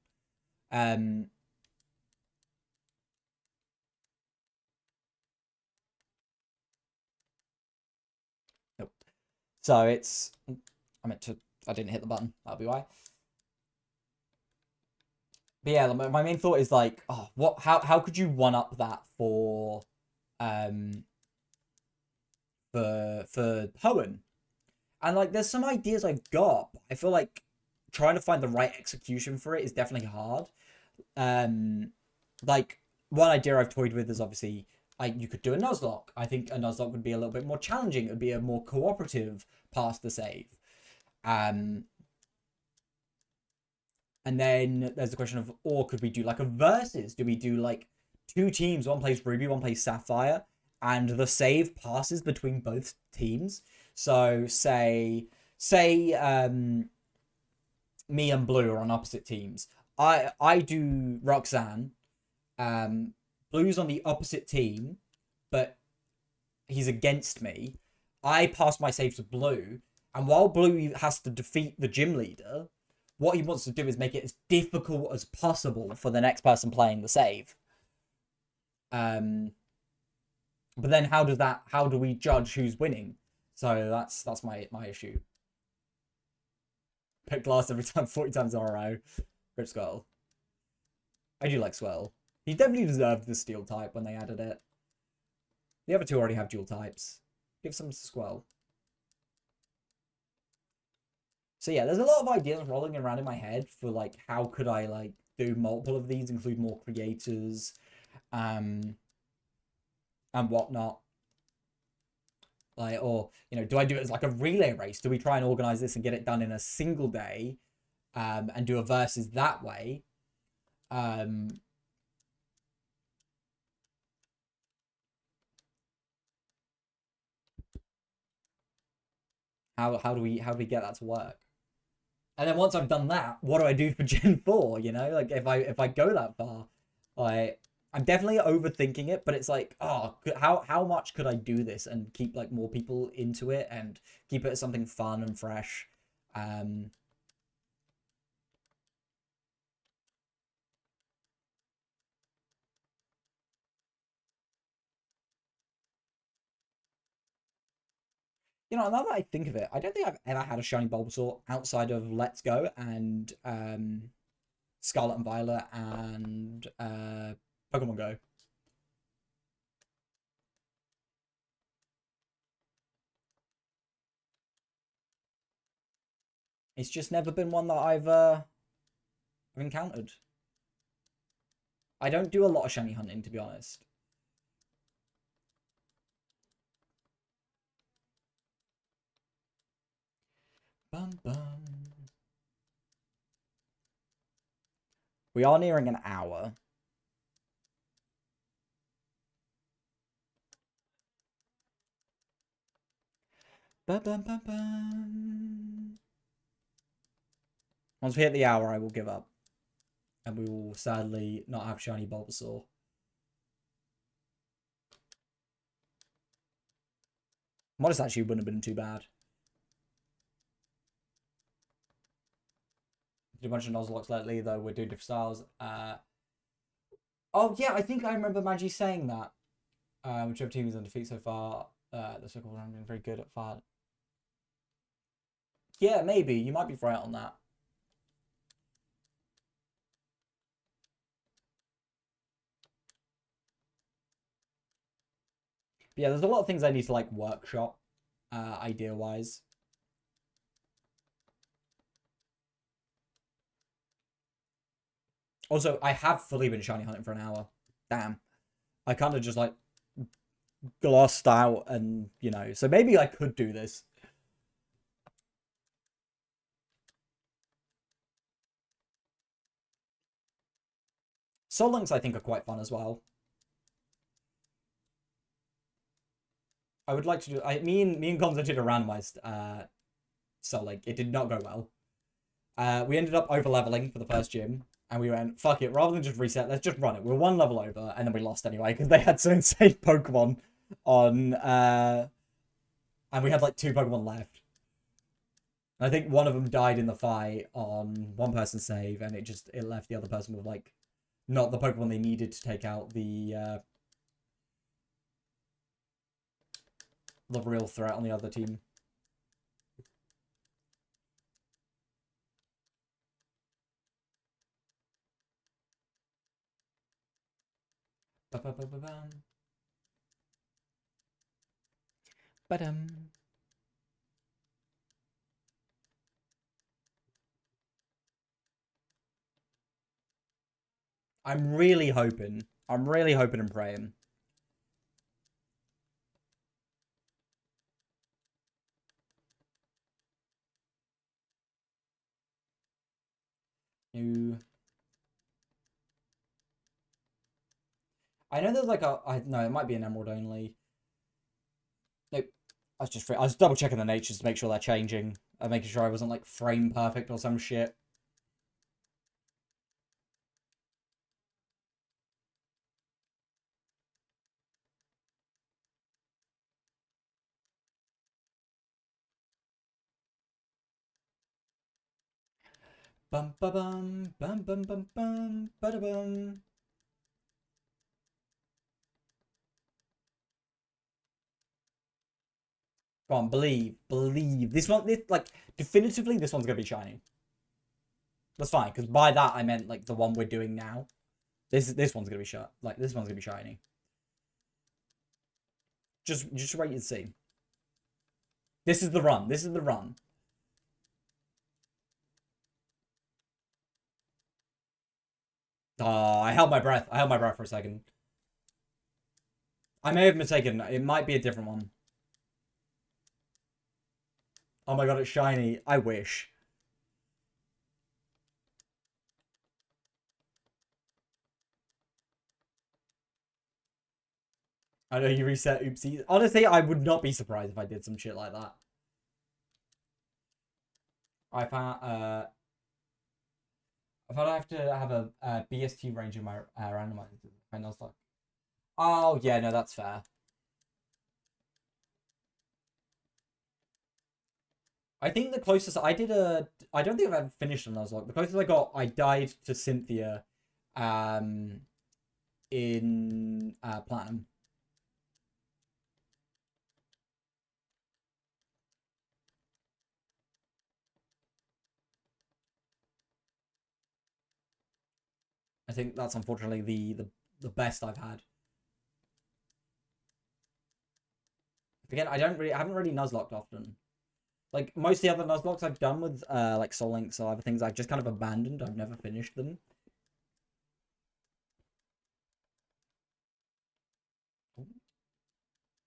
Nope. So it's, I didn't hit the button. That'll be why. But yeah, my main thought is like, oh, how could you one up that for Hoenn? And like, there's some ideas I've got, but I feel like trying to find the right execution for it is definitely hard. Like one idea I've toyed with is obviously you could do a Nuzlocke. I think a Nuzlocke would be a little bit more challenging. It would be a more cooperative pass to save. And then there's the question of, or could we do like a versus? Do we do like 2 teams, one plays Ruby, one plays Sapphire, and the save passes between both teams? So say me and Blue are on opposite teams. I do Roxanne. Blue's on the opposite team, but he's against me. I pass my save to Blue, and while Blue has to defeat the gym leader, what he wants to do is make it as difficult as possible for the next person playing the save. But then how do we judge who's winning? So that's my issue. Pick glass every time, 40 times in a row. Rip Skull. I do like Swell. He definitely deserved the steel type when they added it. The other 2 already have dual types. Give some to Squell. So yeah, there's a lot of ideas rolling around in my head for like how could I like do multiple of these, include more creators, and whatnot. Like, or do I do it as like a relay race? Do we try and organize this and get it done in a single day, and do a versus that way? How do we get that to work? And then once I've done that, what do I do for Gen 4? Like if I go that far, like I'm definitely overthinking it, but it's like, oh, how much could I do this and keep like more people into it and keep it as something fun and fresh? Now that I think of it, I don't think I've ever had a shiny Bulbasaur outside of Let's Go and Scarlet and Violet and Pokemon Go. It's just never been one that I've encountered. I don't do a lot of shiny hunting, to be honest. Bum, bum. We are nearing an hour. Bum, bum, bum, bum. Once we hit the hour, I will give up. And we will sadly not have shiny Bulbasaur. Modest actually wouldn't have been too bad. Did a bunch of Nuzlocks lately, though we're doing different styles. Oh yeah, I think I remember Magi saying that. Whichever team is on defeat so far, the circle round been very good at far. Yeah, maybe. You might be right on that. But yeah, there's a lot of things I need to like workshop, idea wise. Also, I have fully been shiny hunting for an hour. Damn. I kind of just like glossed out and, so maybe I could do this. Soul Links I think are quite fun as well. I would like to do. Me and Gonzo did a randomized Soul Link. It did not go well. We ended up over leveling for the first gym, and we went, fuck it, rather than just reset, let's just run it. We were one level over, and then we lost anyway, because they had so insane Pokemon on, and we had like 2 Pokemon left. And I think one of them died in the fight on one person's save, and it left the other person with like, not the Pokemon they needed to take out the real threat on the other team. Ba-dum. I'm really hoping and praying. No. I know there's like no, it might be an emerald only. Nope. I was double checking the natures to make sure they're changing. Making sure I wasn't like frame perfect or some shit. Bum ba bum bum bum bum bum ba bum. Go on, believe. This one, like definitively, this one's gonna be shiny. That's fine, because by that I meant like the one we're doing now. This one's gonna be shut. Like this one's gonna be shiny. Just wait and see. This is the run. This is the run. I held my breath. I held my breath for a second. I may have mistaken. It might be a different one. Oh my god, it's shiny. I wish. I know you reset oopsies. Honestly, I would not be surprised if I did some shit like that. I found I have to have a BST range in my randomizer. And I was like, oh yeah, no, that's fair. I think the closest I did I don't think I've ever finished a Nuzlocke. The closest I got, I died to Cynthia, in Platinum. I think that's unfortunately the best I've had. Again, I haven't really Nuzlocked often. Like most of the other Nuzlocks I've done with like Soul Links or other things, I've just kind of abandoned. I've never finished them.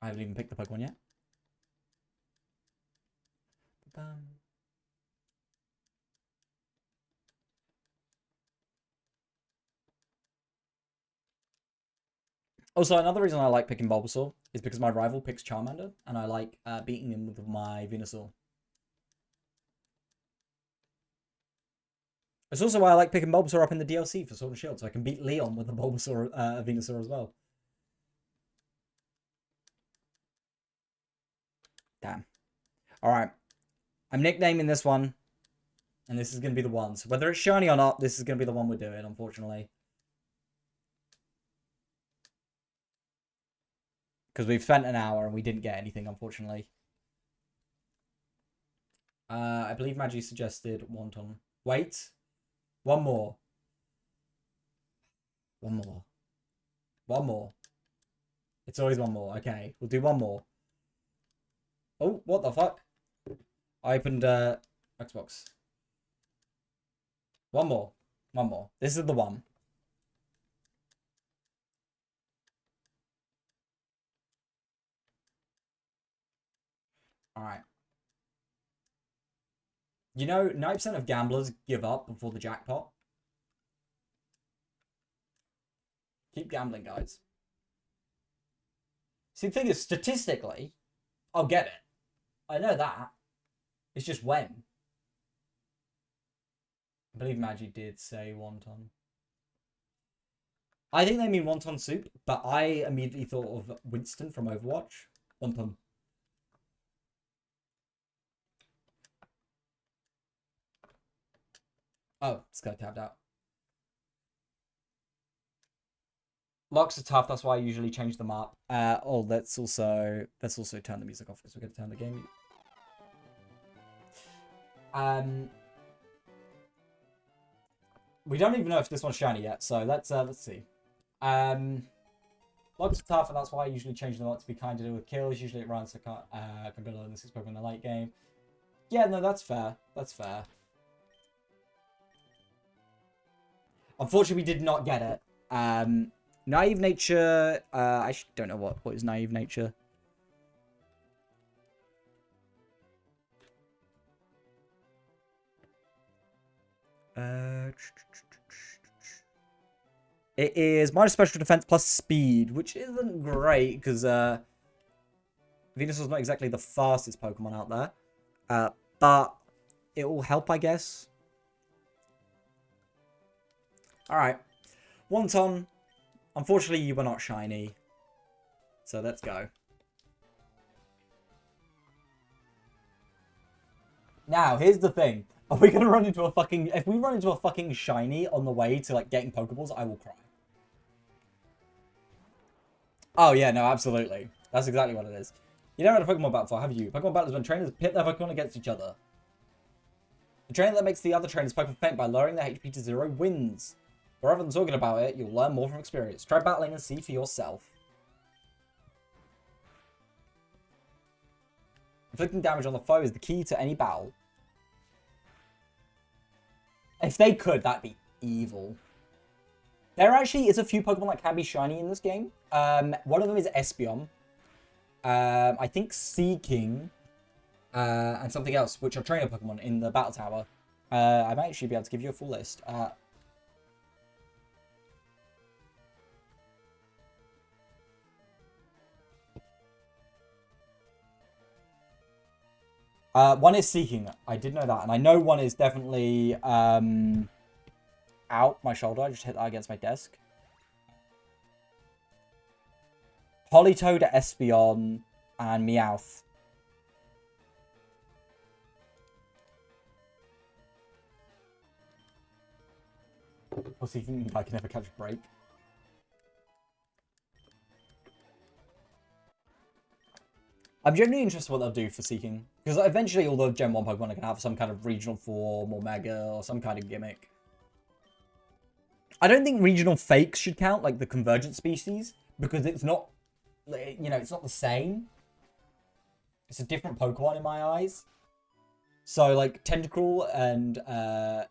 I haven't even picked the Pokemon yet. Also, another reason I like picking Bulbasaur is because my rival picks Charmander, and I like beating him with my Venusaur. It's also why I like picking Bulbasaur up in the DLC for Sword and Shield, so I can beat Leon with the Bulbasaur Venusaur as well. Damn. Alright. I'm nicknaming this one, and this is going to be the one. So whether it's shiny or not, this is going to be the one we're doing, unfortunately. Because we've spent an hour and we didn't get anything, unfortunately. I believe Magi suggested Wonton. Wait. One more. One more. One more. It's always one more. Okay, we'll do one more. Oh, what the fuck? I opened Xbox. One more. One more. This is the one. Alright. You know, 90% of gamblers give up before the jackpot. Keep gambling, guys. See, the thing is, statistically, I'll get it. I know that. It's just when. I believe Maggie did say wonton. I think they mean wonton soup, but I immediately thought of Winston from Overwatch. Wonton. Oh, this guy tapped out. Locks are tough, that's why I usually change them up. Let's also turn the music off because we're going to turn the game. We don't even know if this one's shiny yet, so let's see. Logs are tough, and that's why I usually change them up to be kind to do with kills. Usually it runs, so can build on this Pokemon in the late game. Yeah, no, that's fair. That's fair. Unfortunately, we did not get it. Naive Nature. I don't know what is Naive Nature. It is minus special defense plus speed, which isn't great because Venusaur's not exactly the fastest Pokemon out there. But it will help, I guess. Alright. Wonton. Unfortunately, you were not shiny. So let's go. Now, here's the thing. Are we going to run into a fucking... If we run into a fucking shiny on the way to, like, getting Pokeballs, I will cry. Oh, yeah, no, absolutely. That's exactly what it is. You never had a Pokemon battle before, have you? Pokemon battle is when trainers pit their Pokemon against each other. The trainer that makes the other trainers Pokemon faint by lowering their HP to 0 wins. Rather than talking about it, you'll learn more from experience. Try battling and see for yourself. Inflicting damage on the foe is the key to any battle. If they could, that'd be evil. There actually is a few Pokemon that can be shiny in this game. One of them is Espeon. I think Seaking. And something else, which are trainer Pokemon in the Battle Tower. I might actually be able to give you a full list. One is Seeking. I did know that. And I know one is definitely out my shoulder. I just hit that against my desk. Politoed, Espeon, and Meowth. Or Seeking, I can never catch a break. I'm genuinely interested in what they'll do for Seeking. Because eventually all the Gen 1 Pokemon are going to have some kind of regional form or Mega or some kind of gimmick. I don't think regional fakes should count, like the convergent species, because it's not, you know, it's not the same. It's a different Pokemon in my eyes. So, like, Tentacruel and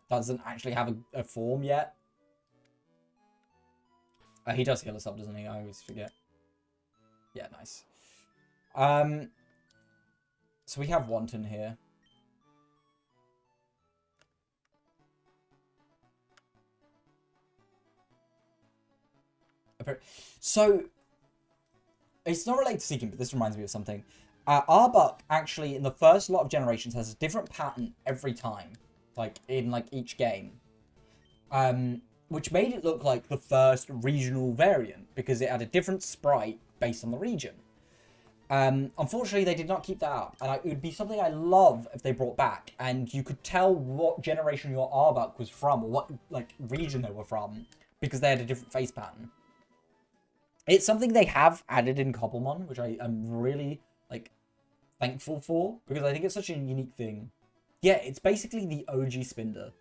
doesn't actually have a form yet. He does heal us up, doesn't he? I always forget. Yeah, nice. So we have Wonton here. So, it's not related to Seeking, but this reminds me of something. Arbok actually, in the first lot of generations, has a different pattern every time. Like, in, like, each game. Which made it look like the first regional variant, because it had a different sprite based on the region. Unfortunately, they did not keep that up, and it would be something I love if they brought back, and you could tell what generation your Arbok was from, or what, like, region they were from, because they had a different face pattern. It's something they have added in Cobblemon, which I am really, like, thankful for, because I think it's such a unique thing. Yeah, it's basically the OG Spinder.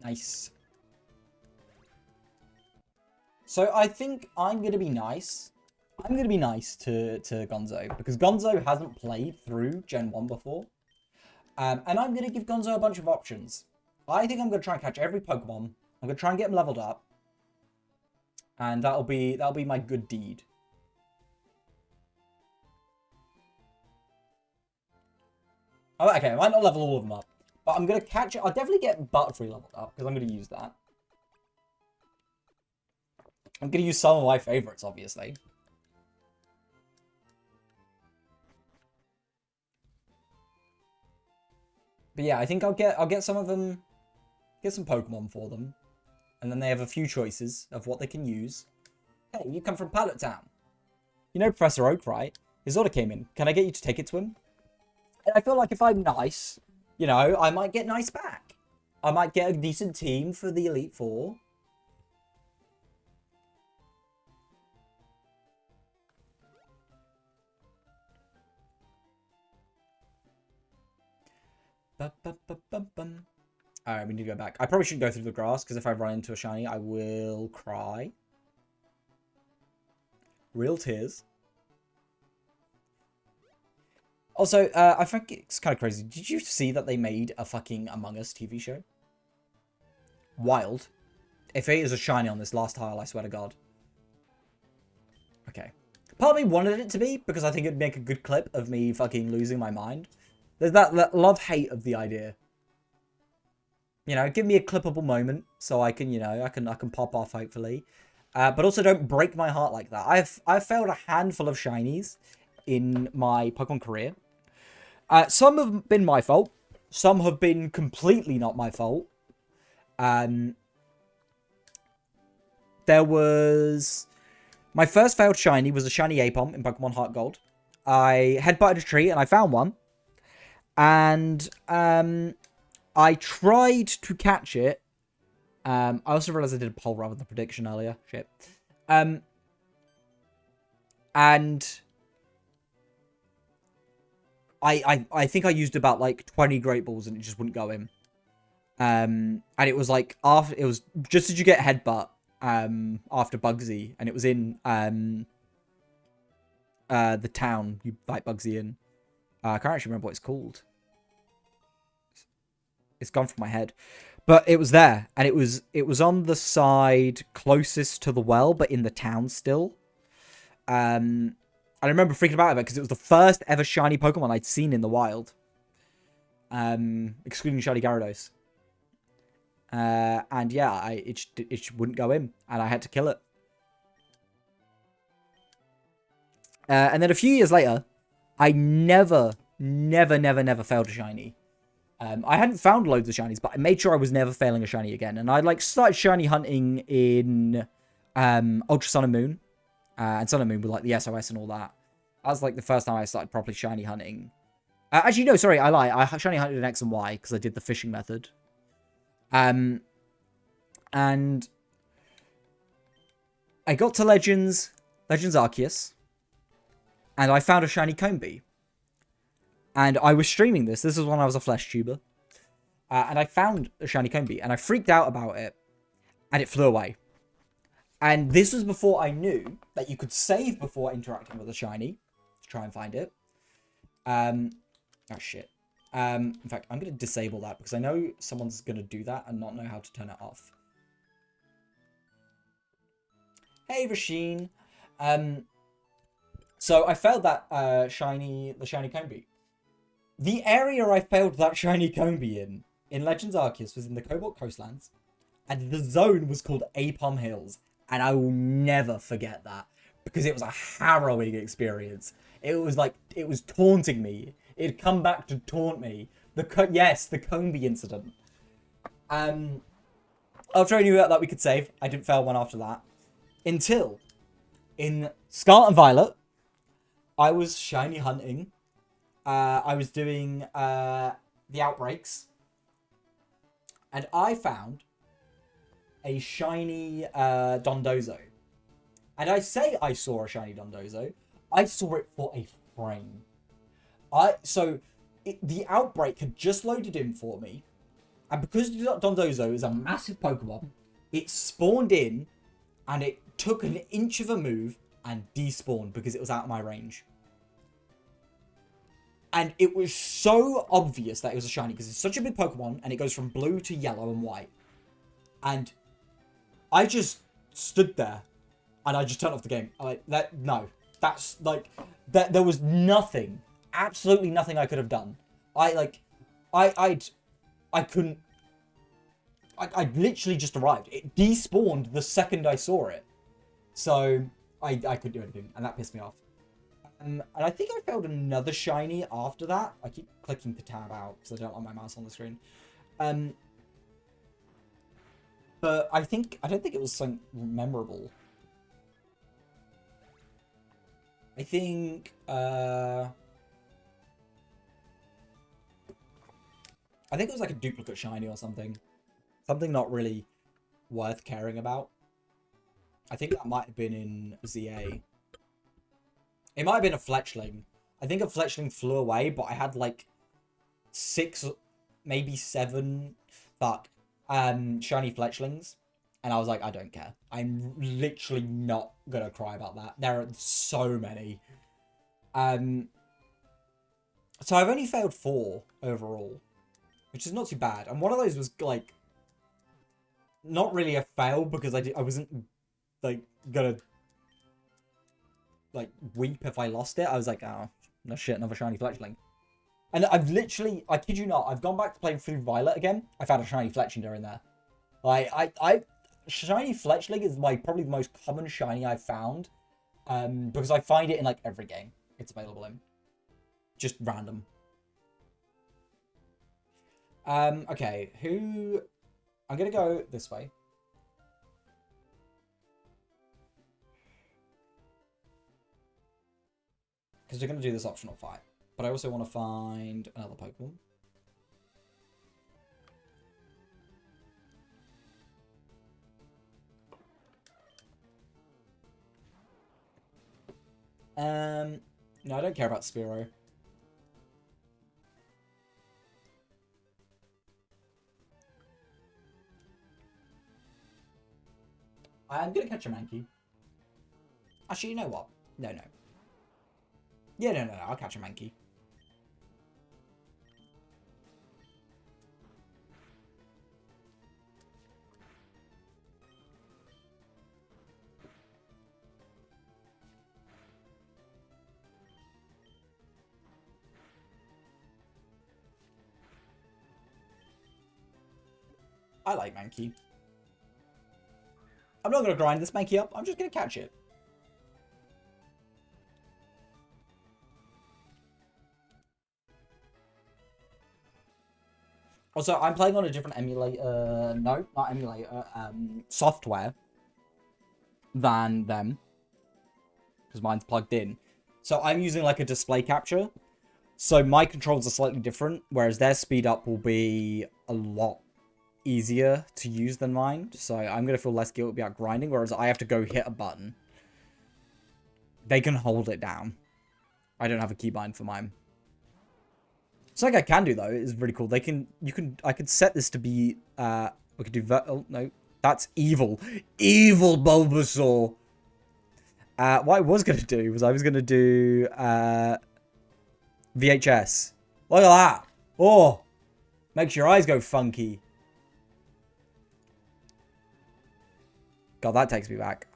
Nice. So I think I'm going to be nice. I'm going to be nice to Gonzo, because Gonzo hasn't played through Gen 1 before. And I'm going to give Gonzo a bunch of options. I think I'm going to try and catch every Pokemon I'm gonna try and get him leveled up. And that'll be my good deed. Oh, okay, I might not level all of them up. But I'm gonna catch it. I'll definitely get Butterfree leveled up, because I'm gonna use that. I'm gonna use some of my favorites, obviously. But yeah, I think I'll get some of them, get some Pokemon for them. And then they have a few choices of what they can use. Hey, you come from Pallet Town. You know Professor Oak, right? His order came in. Can I get you to take it to him? And I feel like if I'm nice, you know, I might get nice back. I might get a decent team for the Elite Four. Alright, we need to go back. I probably shouldn't go through the grass, because if I run into a shiny, I will cry. Real tears. Also, I think it's kind of crazy. Did you see that they made a fucking Among Us TV show? Wild. If it is a shiny on this last tile, I swear to God. Okay. Part of me wanted it to be, because I think it'd make a good clip of me fucking losing my mind. There's that love-hate of the idea. You know, give me a clippable moment so I can, you know, I can pop off, hopefully. But also don't break my heart like that. I've failed a handful of shinies in my Pokemon career. Some have been my fault. Some have been completely not my fault. There was... My first failed shiny was a shiny Aipom in Pokemon Heart Gold. I headbutted a tree and I found one. And I tried to catch it. I also realized I did a poll rather than a prediction earlier. Shit. And I think I used about like 20 Great Balls and it just wouldn't go in. And it was like after it was just as you get headbutt after Bugsy, and it was in the town you fight Bugsy in. I can't actually remember what it's called. It's gone from my head. But it was there, and it was on the side closest to the well, but in the town still. I remember freaking out about it because it was the first ever shiny Pokemon I'd seen in the wild. Excluding shiny Gyarados. And yeah, it wouldn't go in, and I had to kill it. And then a few years later, I never failed a shiny. I hadn't found loads of shinies, but I made sure I was never failing a shiny again. And I like started shiny hunting in Ultra Sun and Moon. And Sun and Moon with like the SOS and all that. That was like the first time I started properly shiny hunting. Actually, no, sorry, I lie. I shiny hunted in X and Y because I did the fishing method. And I got to Legends Arceus. And I found a shiny Combee. And I was streaming this. This was when I was a flesh tuber. And I found a shiny Combee. And I freaked out about it. And it flew away. And this was before I knew that you could save before interacting with a shiny. To try and find it. Oh, shit. In fact, I'm going to disable that. Because I know someone's going to do that and not know how to turn it off. Hey, Rasheen. So I failed that the shiny Combee. The area I failed that shiny Combee in Legends Arceus was in the Cobalt Coastlands. And the zone was called Aipom Hills. And I will never forget that. Because it was a harrowing experience. It was like, it was taunting me. It had come back to taunt me. Yes, the Combee incident. After I knew that we could save, I didn't fail one after that. Until, in Scarlet and Violet, I was shiny hunting. I was doing the outbreaks. And I found a shiny Dondozo. And I say I saw a shiny Dondozo. I saw it for a frame. The outbreak had just loaded in for me. And because Dondozo is a massive Pokemon, it spawned in and it took an inch of a move and despawned because it was out of my range. And it was so obvious that it was a shiny because it's such a big Pokemon and it goes from blue to yellow and white. And I just stood there and I just turned off the game. I like that. No, that's like that. There was nothing, absolutely nothing I could have done. I like, I couldn't. I literally just arrived. It despawned the second I saw it, so I couldn't do anything, and that pissed me off. And I think I failed another shiny after that. I keep clicking the tab out because I don't want my mouse on the screen. But I don't think it was something memorable. I think it was like a duplicate shiny or something. Something not really worth caring about. I think that might have been in ZA. It might have been a Fletchling. I think a Fletchling flew away, but I had like 6, maybe 7, shiny Fletchlings. And I was like, I don't care. I'm literally not gonna cry about that. There are so many. So I've only failed 4 overall, which is not too bad. And one of those was like not really a fail because I wasn't like gonna like weep if I lost it. I was like, oh no shit, another shiny Fletchling. And I've literally, I kid you not, I've gone back to playing through Violet again. I found a shiny Fletchinder in there. Shiny Fletchling is probably the most common shiny I've found. Because I find it in like every game it's available in. Just random. Okay, I'm gonna go this way. Because we're gonna do this optional fight. But I also want to find another Pokemon. No, I don't care about Spearow. I'm gonna catch a Mankey. Actually, you know what? No. Yeah, no, I'll catch a Mankey. I like Mankey. I'm not going to grind this Mankey up. I'm just going to catch it. Also, I'm playing on a different emulator. No, not emulator. Software than them. Because mine's plugged in. So I'm using like a display capture. So my controls are slightly different. Whereas their speed up will be a lot easier to use than mine. So I'm going to feel less guilty about grinding. Whereas I have to go hit a button. They can hold it down. I don't have a keybind for mine. Something I can do though is really cool. I could set this to be we could do oh no, that's evil. Evil Bulbasaur. What I was gonna do was I was gonna do VHS. Look at that. Oh, makes your eyes go funky. God, that takes me back.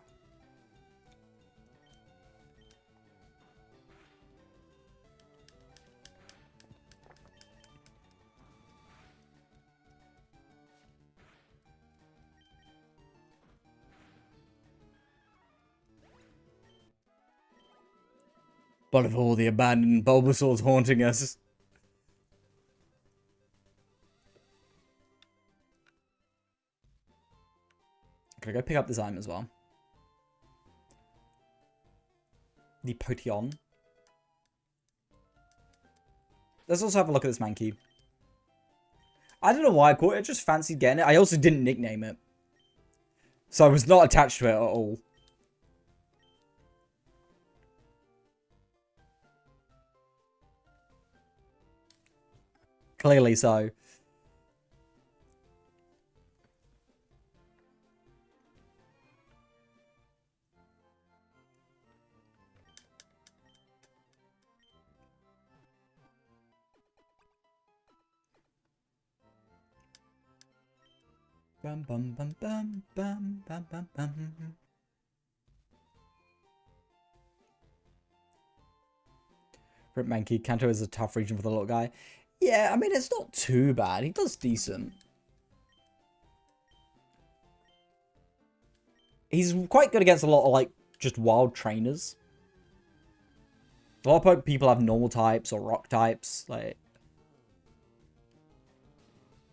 But of all the abandoned Bulbasaurs haunting us. Can I go pick up the Zyme as well? The Potion. Let's also have a look at this Mankey. I don't know why I caught it. I just fancied getting it. I also didn't nickname it. So I was not attached to it at all. Clearly so. Bum, bum, bum, bum, bum, bum, bum, bum. Rip Mankey, Kanto is a tough region for the little guy. Yeah, I mean, it's not too bad. He does decent. He's quite good against a lot of, like, just wild trainers. A lot of people have normal types or rock types, like...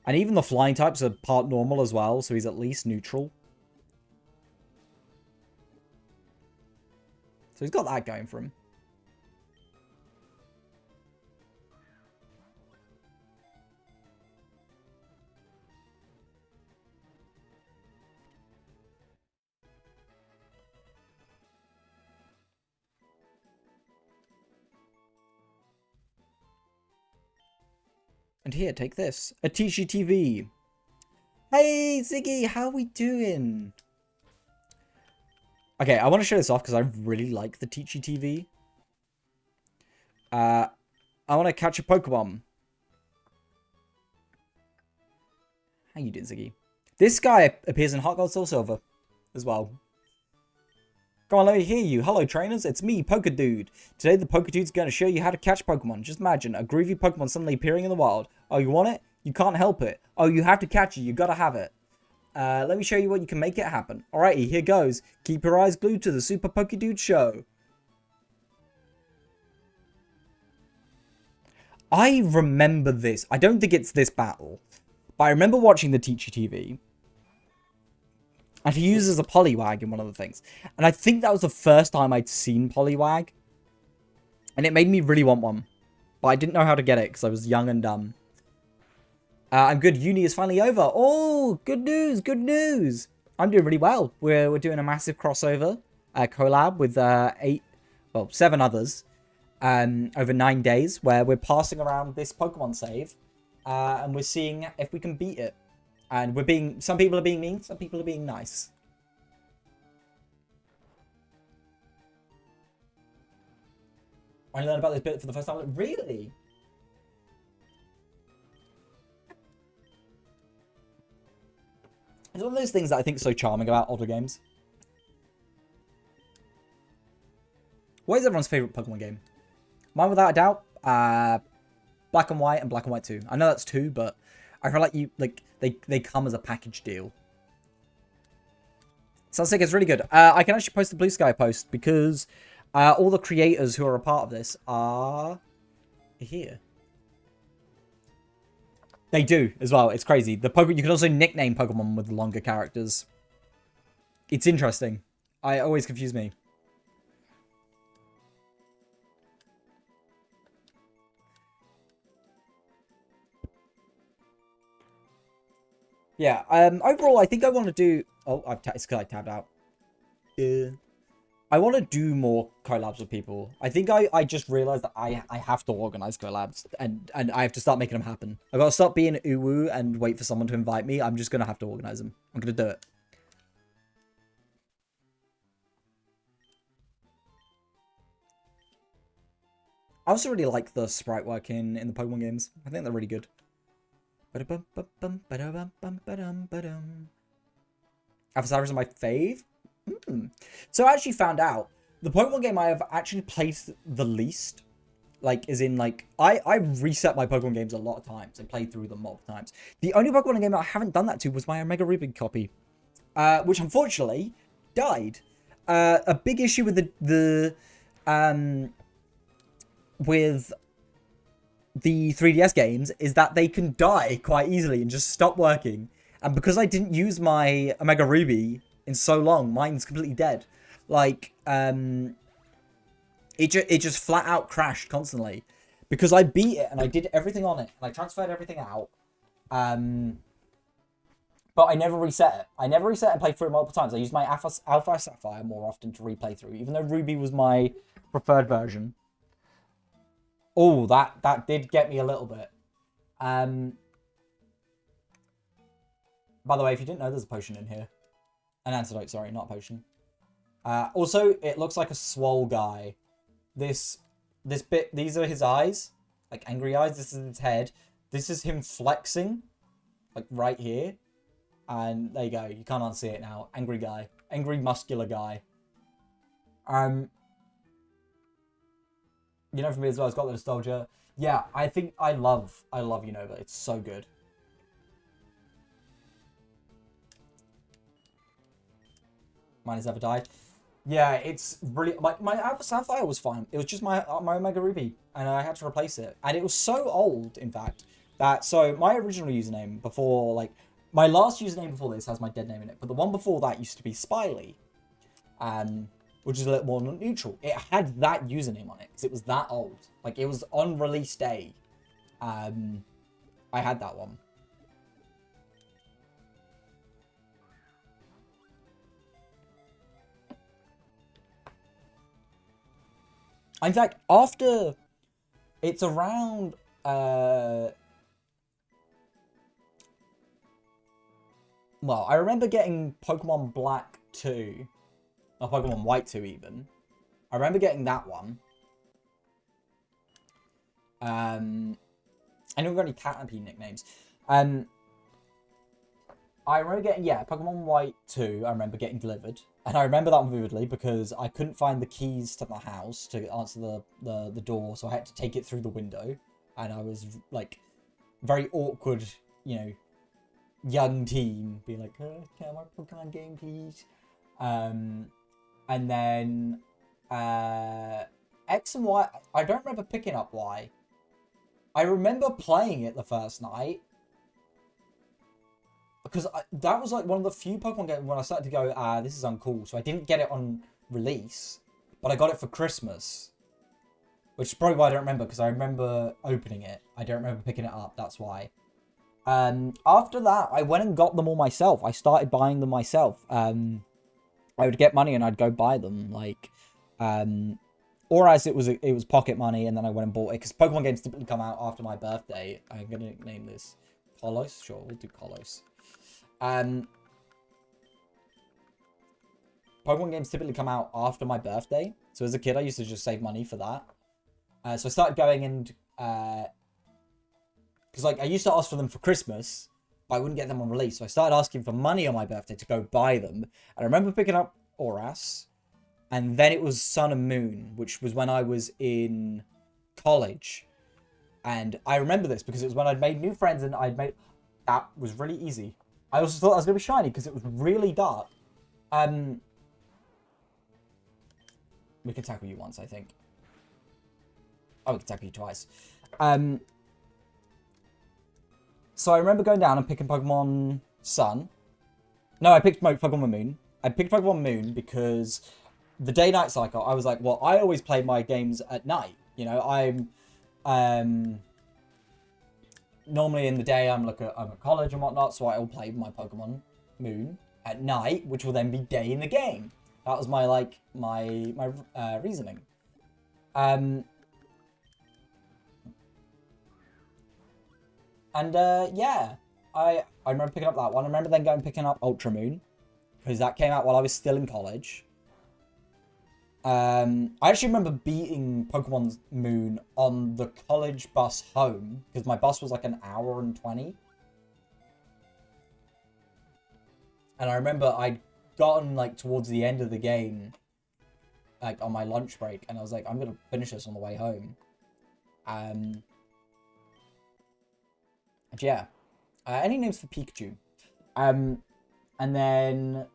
And even the flying types are part normal as well, so he's at least neutral. So he's got that going for him. And here, take this. A Atishi TV. Hey, Ziggy, how we doing? Okay, I want to show this off because I really like the Teachy TV. I want to catch a Pokemon. How you doing, Ziggy? This guy appears in Heart Gold Soul Silver as well. Come on, let me hear you. Hello, trainers. It's me, Pokedude. Today, the Pokedude's going to show you how to catch Pokemon. Just imagine a groovy Pokemon suddenly appearing in the wild. Oh, you want it? You can't help it. Oh, you have to catch it. You gotta have it. Let me show you what you can make it happen. Alrighty, here goes. Keep your eyes glued to the Super Pokedude show. I remember this. I don't think it's this battle. But I remember watching the Teachy TV. And he uses a Poliwag in one of the things. And I think that was the first time I'd seen Poliwag. And it made me really want one. But I didn't know how to get it because I was young and dumb. I'm good. Uni is finally over. Oh, good news. Good news. I'm doing really well. We're doing a massive crossover collab with 7 others over 9 days where we're passing around this Pokemon save and we're seeing if we can beat it. And some people are being mean, some people are being nice. I learned about this bit for the first time. Really? It's one of those things that I think is so charming about older games. What is everyone's favourite Pokemon game? Mine, without a doubt, Black and White and Black and White 2. I know that's 2, but I feel like they come as a package deal. Sounds like it's really good. I can actually post the Blue Sky post because all the creators who are a part of this are here. They do as well. It's crazy. You can also nickname Pokemon with longer characters. It's interesting. I always confuse me. Yeah. Overall, I think I want to do. Oh, it's because I tabbed out. I want to do more collabs with people. I think I just realized that I have to organize collabs and I have to start making them happen. I've got to stop being uwu and wait for someone to invite me. I'm just going to have to organize them. I'm going to do it. I also really like the sprite work in the Pokemon games. I think they're really good. Alphasaurus is my fave. So I actually found out the Pokemon game I have actually played the least, like, is in, like, I reset my Pokemon games a lot of times and played through them multiple times. The only Pokemon game I haven't done that to was my Omega Ruby copy, which unfortunately died. A big issue with the 3DS games is that they can die quite easily and just stop working. And because I didn't use my Omega Ruby in so long, mine's completely dead. Like, it just flat out crashed constantly. Because I beat it and I did everything on it. And I transferred everything out. But I never reset it. I never reset and played through it multiple times. I used my Alpha Sapphire more often to replay through. Even though Ruby was my preferred version. Oh, that did get me a little bit. By the way, if you didn't know, there's a potion in here. An antidote, sorry, not a potion. Also, it looks like a swole guy. This bit, these are his eyes. Like, angry eyes. This is his head. This is him flexing. Like, right here. And there you go. You can't unsee it now. Angry guy. Angry, muscular guy. You know, for me as well, it's got the nostalgia. Yeah, I think I love Unova. It's so good. Mine has ever died. Yeah, it's really my Alpha Sapphire was fine. It was just my Omega Ruby, and I had to replace it. And it was so old, in fact, that so my original username before, like, my last username before this has my dead name in it, but the one before that used to be Spiley, which is a little more neutral. It had that username on it because it was that old. Like, it was on release day. I had that one. In fact, after it's around well, I remember getting Pokemon Black 2, or Pokemon White 2 even. I remember getting that one. I don't got any Caterpie nicknames. I remember getting, yeah, Pokemon White 2, I remember getting delivered. And I remember that one vividly because I couldn't find the keys to my house to answer the door, so I had to take it through the window. And I was, like, very awkward, you know, young teen, being like, can I have my Pokemon game, please? And then, X and Y, I don't remember picking up Y. I remember playing it the first night, because that was like one of the few Pokemon games when I started to go, this is uncool. So I didn't get it on release, but I got it for Christmas. Which is probably why I don't remember, because I remember opening it. I don't remember picking it up, that's why. After that, I went and got them all myself. I started buying them myself. I would get money and I'd go buy them, like, or as it was pocket money, and then I went and bought it, because Pokemon games typically come out after my birthday. I'm gonna name this Kolos. Sure, we'll do Kolos. Pokemon games typically come out after my birthday, so as a kid I used to just save money for that. So I started going and because like I used to ask for them for Christmas, but I wouldn't get them on release, so I started asking for money on my birthday to go buy them. And I remember picking up Oras, and then it was Sun and Moon, which was when I was in college. And I remember this because it was when I'd made new friends, and that was really easy. I also thought I was going to be shiny because it was really dark. We can tackle you once, I think. Oh, we can tackle you twice. So I remember going down and picking Pokemon Sun. No, I picked Pokemon Moon. I picked Pokemon Moon because the day-night cycle, I was like, well, I always play my games at night. You know, I'm normally in the day I'm at college and whatnot, so I'll play my Pokemon Moon at night, which will then be day in the game. That was my reasoning. Yeah, I remember picking up that one. I remember then going picking up Ultra Moon, because that came out while I was still in college. I actually remember beating Pokemon Moon on the college bus home, because my bus was like an hour and 20. And I remember I'd gotten like towards the end of the game, like on my lunch break, and I was like, I'm gonna finish this on the way home. And yeah. Any names for Pikachu? And then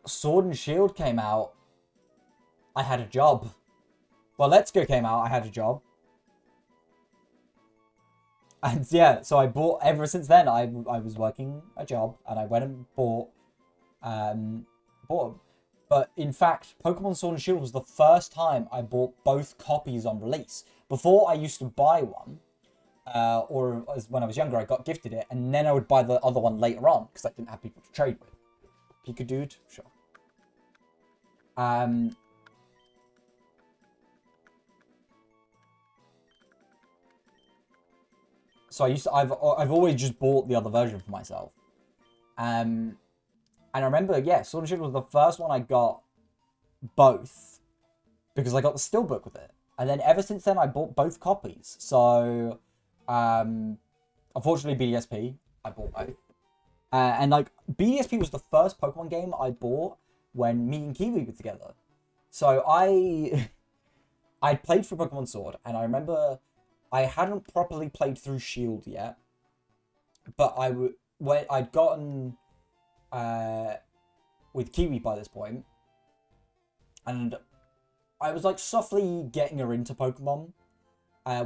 Sword and Shield came out. I had a job. Well, Let's Go came out. I had a job. And yeah, so I bought, ever since then, I was working a job, and I went and bought them. But in fact, Pokemon Sword and Shield was the first time I bought both copies on release. Before, I used to buy one, or as when I was younger, I got gifted it, and then I would buy the other one later on, because I didn't have people to trade with. Pikadude? Sure. So I've always just bought the other version for myself. And I remember, yeah, Sword and Shield was the first one I got both, because I got the Steelbook with it. And then ever since then, I bought both copies. So, unfortunately, BDSP I bought both. And like BDSP was the first Pokemon game I bought when me and Kiwi were together. So I played through Pokemon Sword, and I remember I hadn't properly played through Shield yet, but when I'd gotten with Kiwi by this point, and I was like softly getting her into Pokemon.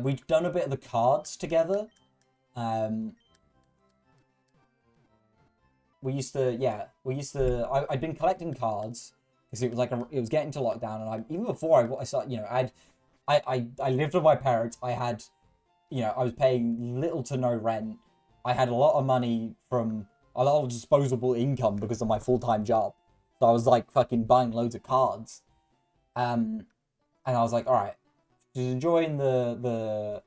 We'd done a bit of the cards together. I'd been collecting cards because it was like it was getting to lockdown, and even before I started, I lived with my parents. I had, I was paying little to no rent. I had a lot of money from a lot of disposable income because of my full-time job. So I was like fucking buying loads of cards. And I was like, all right, just enjoying the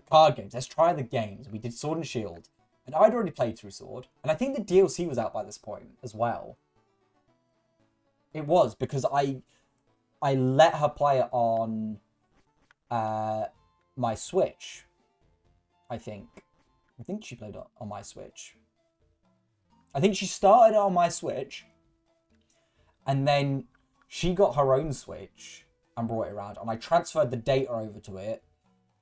card games. Let's try the games. We did Sword and Shield. And I'd already played through Sword. And I think the DLC was out by this point as well. It was, because I let her play it on my Switch. I think she played it on my Switch. I think she started it on my Switch. And then she got her own Switch and brought it around. And I transferred the data over to it.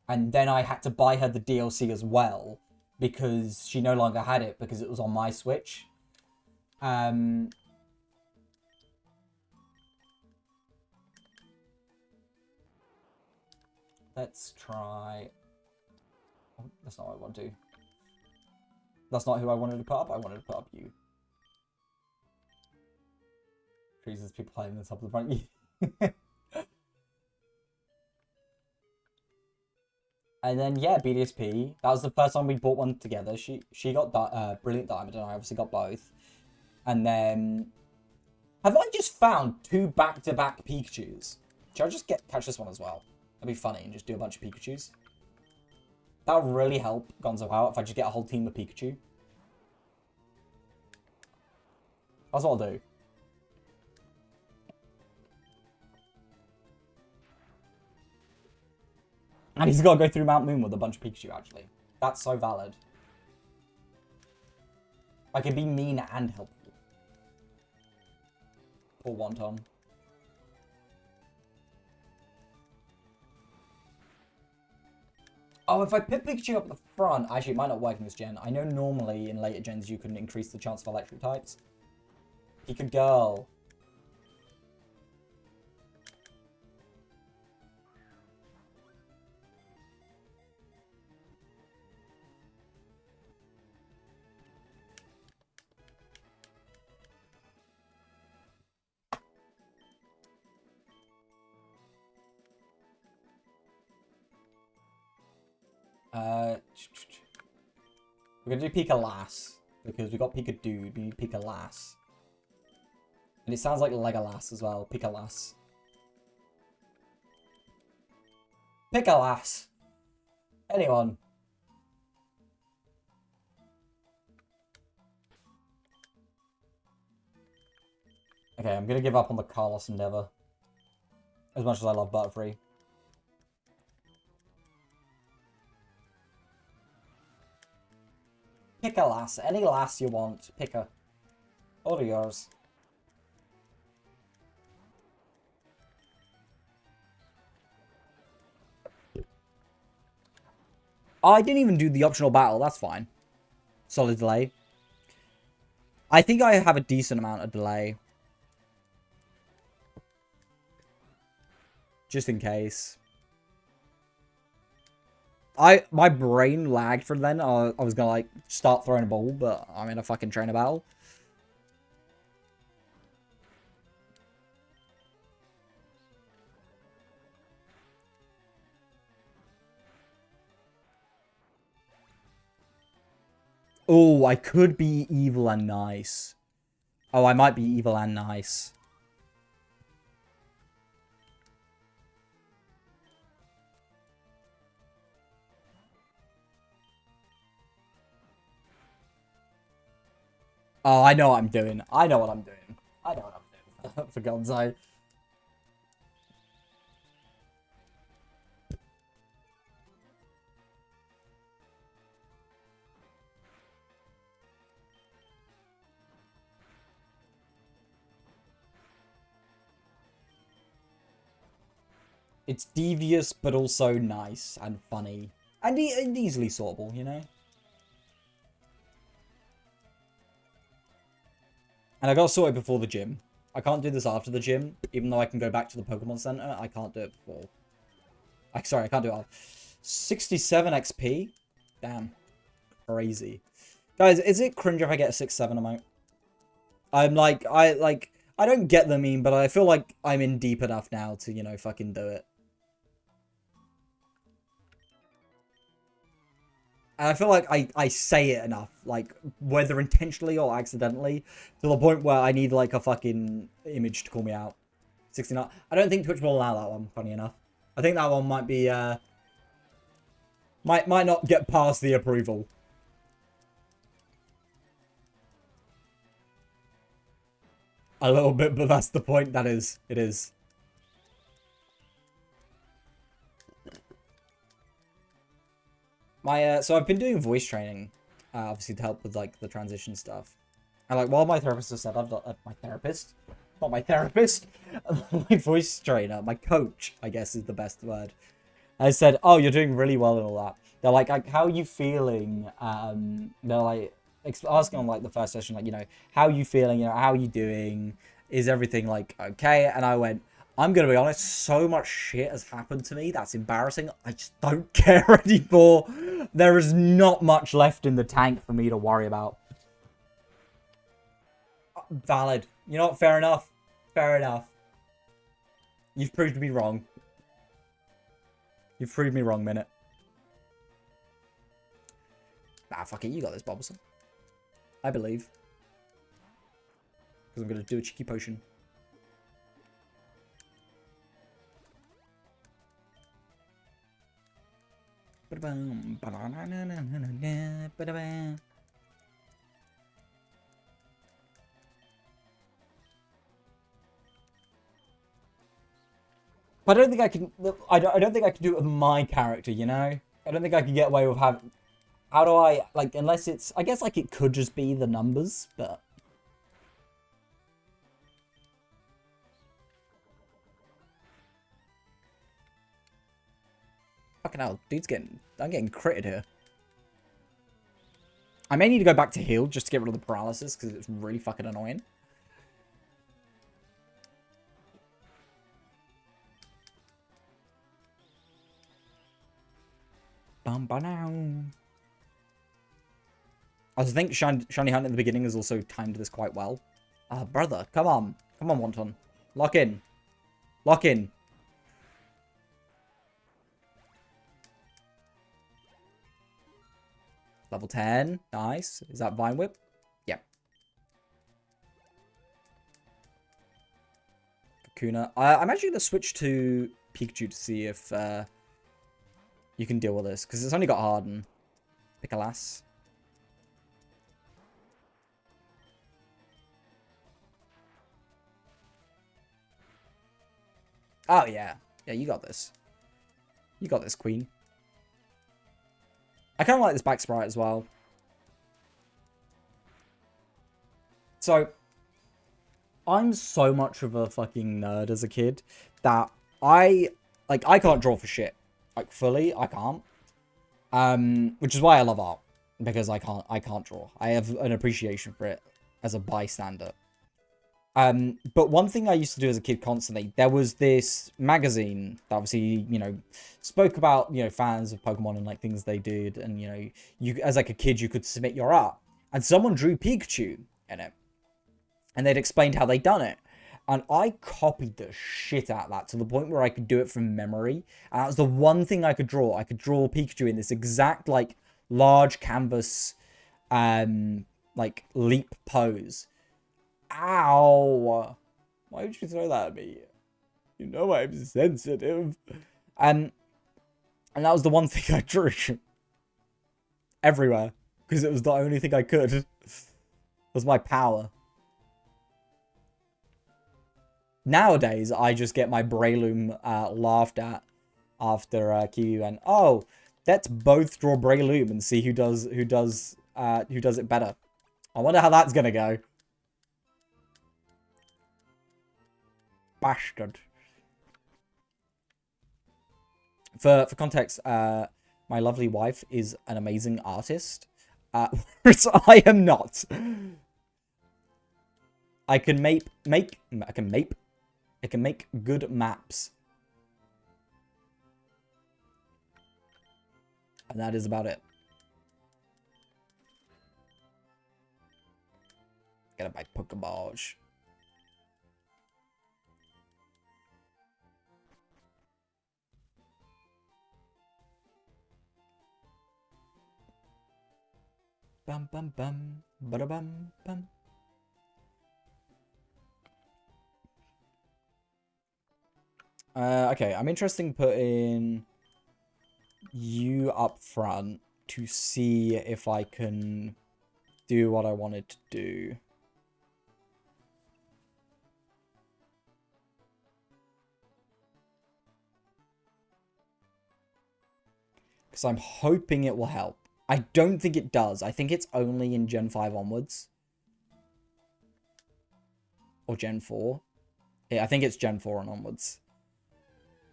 And then I had to buy her the DLC as well, because she no longer had it because it was on my Switch. Let's try... Oh, that's not what I want to do. That's not who I wanted to put up. I wanted to put up you. Jesus, people playing this up the front. And then, yeah, BDSP. That was the first time we bought one together. She got Brilliant Diamond, and I obviously got both. And then... Have I just found 2 back-to-back Pikachus? Should I just catch this one as well? That'd be funny, and just do a bunch of Pikachus. That would really help Gonzo out if I just get a whole team of Pikachu. That's what I'll do. And he's got to go through Mount Moon with a bunch of Pikachu, actually. That's so valid. I can be mean and helpful. Poor Wonton. Oh, if I put Pikachu up at the front, actually, it might not work in this gen. I know normally in later gens you can increase the chance of electric types. Pika Girl. We're gonna do Pika Lass, because we got Pika Dude, we need Pika Lass. And it sounds like Legolas as well, Pika Lass. Pika Lass! Anyone? Okay, I'm gonna give up on the Carlos endeavor. As much as I love Butterfree. Pick a lass. Any lass you want. Pick a. All are yours. Oh, I didn't even do the optional battle. That's fine. Solid delay. I think I have a decent amount of delay. Just in case. My brain lagged for then. I was gonna like start throwing a ball, but I'm in a fucking trainer battle. Oh, I could be evil and nice. Oh, I might be evil and nice. Oh, I know what I'm doing. I know what I'm doing. I know what I'm doing. For God's sake. It's devious, but also nice and funny. And, and easily sortable, you know? And I got to sort it before the gym. I can't do this after the gym, even though I can go back to the Pokemon Center. I can't do it before. Sorry, I can't do it after. 67 XP? Damn. Crazy. Guys, is it cringe if I get a 6-7 emote? I'm like, I don't get the meme, but I feel like I'm in deep enough now to, you know, fucking do it. And I feel like I say it enough, like, whether intentionally or accidentally, to the point where I need, like, a fucking image to call me out. 69. I don't think Twitch will allow that one, funny enough. I think that one might be, might not get past the approval. A little bit, but that's the point. That is. It is. So I've been doing voice training, obviously to help with, like, the transition stuff. And, like, while my therapist has said, my therapist? Not my therapist. My voice trainer, my coach, I guess is the best word. I said, oh, you're doing really well and all that. They're like, how are you feeling? They're like, asking on, like, the first session, like, you know, how are you feeling? You know, how are you doing? Is everything, like, okay? And I went, I'm going to be honest, so much shit has happened to me. That's embarrassing. I just don't care anymore. There is not much left in the tank for me to worry about. Valid. You know what? Fair enough. Fair enough. You've proved me wrong. You've proved me wrong, Minute. Nah, fuck it. You got this, Bulbasaur. I believe. Because I'm going to do a cheeky potion. But I don't think I can. I don't think I can do it with my character. You know, I don't think I can get away with having. How do I like? Unless it's, I guess, like, it could just be the numbers, but. Fucking hell, dude's getting. I'm getting critted here. I may need to go back to heal just to get rid of the paralysis because it's really fucking annoying. I think Shiny Hunt in the beginning has also timed this quite well. Ah, brother, come on. Come on, Wonton. Lock in. Lock in. Level 10. Nice. Is that Vine Whip? Yep. Kakuna. I'm actually going to switch to Pikachu to see if you can deal with this. Because it's only got Harden. Pick a lass. Oh, yeah. Yeah, you got this. You got this, Queen. I kind of like this back sprite as well. So, I'm so much of a fucking nerd as a kid that I can't draw for shit. Like, fully, I can't. Which is why I love art. Because I can't draw. I have an appreciation for it as a bystander. But one thing I used to do as a kid constantly, there was this magazine that obviously, you know, spoke about, you know, fans of Pokemon and, like, things they did. And, you know, you, as, like, a kid, you could submit your art. And someone drew Pikachu in it. And they'd explained how they'd done it. And I copied the shit out of that to the point where I could do it from memory. And that was the one thing I could draw. I could draw Pikachu in this exact, like, large canvas, like, leap pose. Ow! Why would you throw that at me? You know I'm sensitive. And that was the one thing I drew. Everywhere. Because it was the only thing I could. It was my power. Nowadays, I just get my Breloom laughed at after Kiwi went, oh, let's both draw Breloom and see who does it better. I wonder how that's gonna go. Bastard. For context, my lovely wife is an amazing artist, whereas I am not. I can make good maps, and that is about it. Gotta buy Pokeballs. Bum bum bum, bada bum bum. Okay, I'm interested in putting you up front to see if I can do what I wanted to do. Because I'm hoping it will help. I don't think it does. I think it's only in Gen 5 onwards. Or Gen 4. Yeah, I think it's Gen 4 and onwards.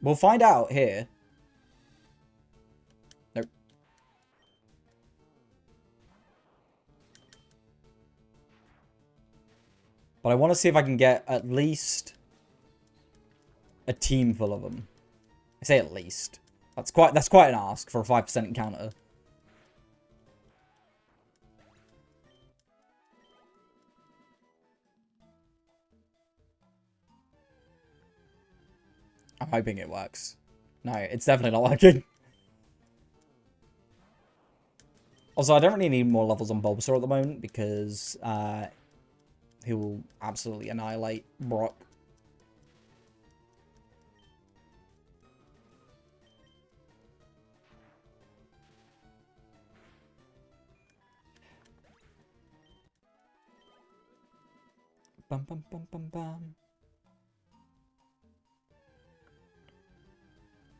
We'll find out here. Nope. But I want to see if I can get at least a team full of them. I say at least. That's quite an ask for a 5% encounter. I'm hoping it works. No, it's definitely not working. Also, I don't really need more levels on Bulbasaur at the moment because he will absolutely annihilate Brock. Bum bum bum bum bum.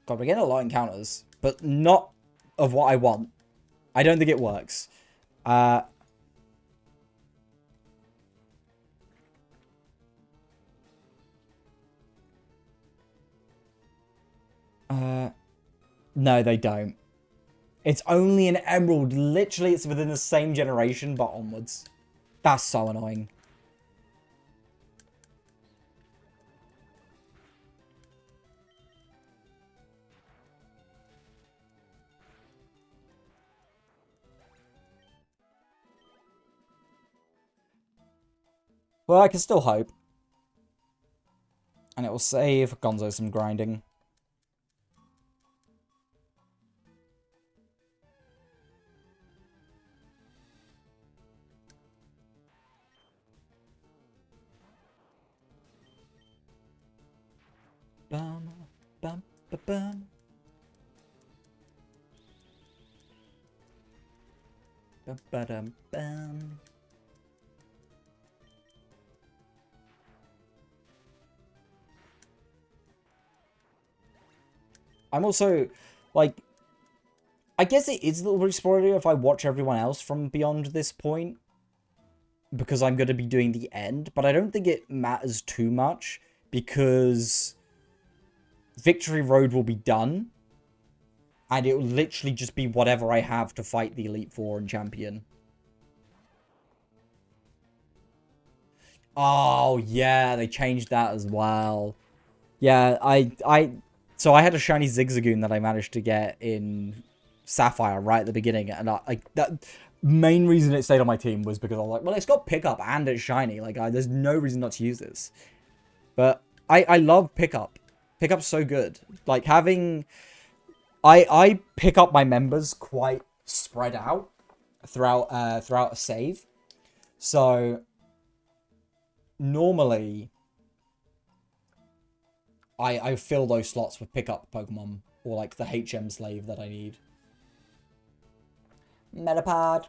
God, we're getting a lot of encounters, but not of what I want. I don't think it works. No, they don't. It's only an emerald. Literally, it's within the same generation, but onwards. That's so annoying. Well, I can still hope. And it will save Gonzo some grinding. Bum, bum, bum, bum. Bum, ba-dum, bum. I'm also, like, I guess it is a little bit spoilery if I watch everyone else from beyond this point, because I'm going to be doing the end, but I don't think it matters too much, because Victory Road will be done, and it will literally just be whatever I have to fight the Elite Four and Champion. Oh, yeah, they changed that as well. Yeah, so I had a shiny Zigzagoon that I managed to get in Sapphire right at the beginning, and that main reason it stayed on my team was because I was like, well, it's got pickup and it's shiny. Like, there's no reason not to use this. But I love pickup. Pickup's so good. Like, having... I pick up my members quite spread out throughout a save. So, normally... I fill those slots with pickup Pokemon, or like the HM slave that I need. Metapod.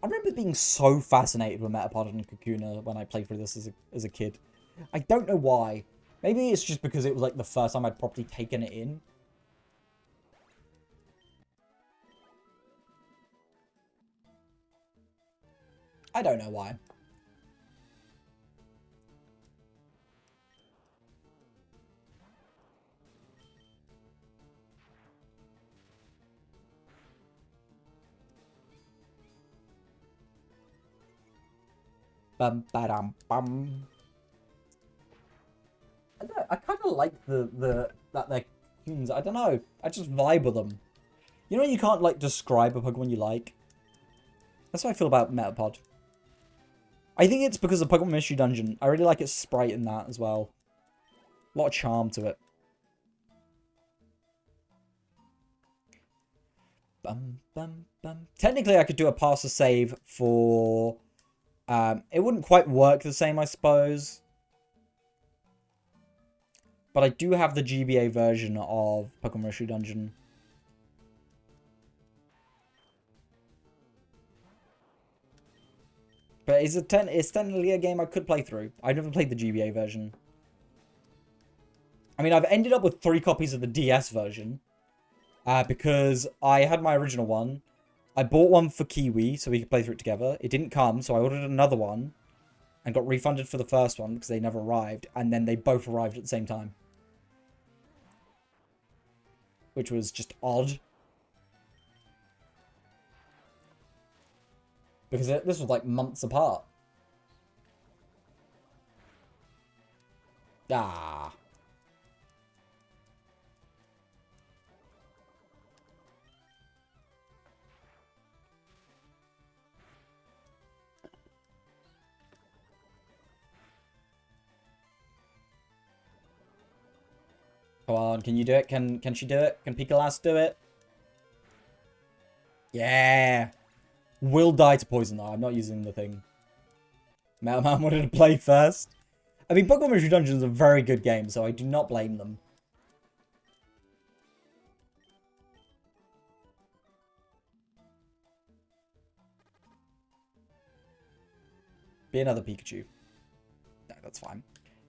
I remember being so fascinated with Metapod and Kakuna when I played through this as a kid. I don't know why. Maybe it's just because it was like the first time I'd properly taken it in. I don't know why. Bum ba bum. I kind of like that they're humans. I don't know. I just vibe with them. You know, you can't like describe a Pokemon you like. That's how I feel about Metapod. I think it's because of Pokemon Mystery Dungeon. I really like its sprite in that as well. A lot of charm to it. Bum, bum, bum. Technically, I could do a pass a save for... it wouldn't quite work the same, I suppose. But I do have the GBA version of Pokemon Mystery Dungeon. But it's technically a game I could play through. I've never played the GBA version. I mean, I've ended up with 3 copies of the DS version. Because I had my original one. I bought one for Kiwi so we could play through it together. It didn't come, so I ordered another one. And got refunded for the first one because they never arrived. And then they both arrived at the same time. Which was just odd. Because this was like months apart. Ah. Come on, can you do it? Can she do it? Can Pikalas do it? Yeah. Will die to poison though. I'm not using the thing. Metal Man wanted to play first. I mean, Pokemon Mystery Dungeon is a very good game, so I do not blame them. Be another Pikachu. No, that's fine.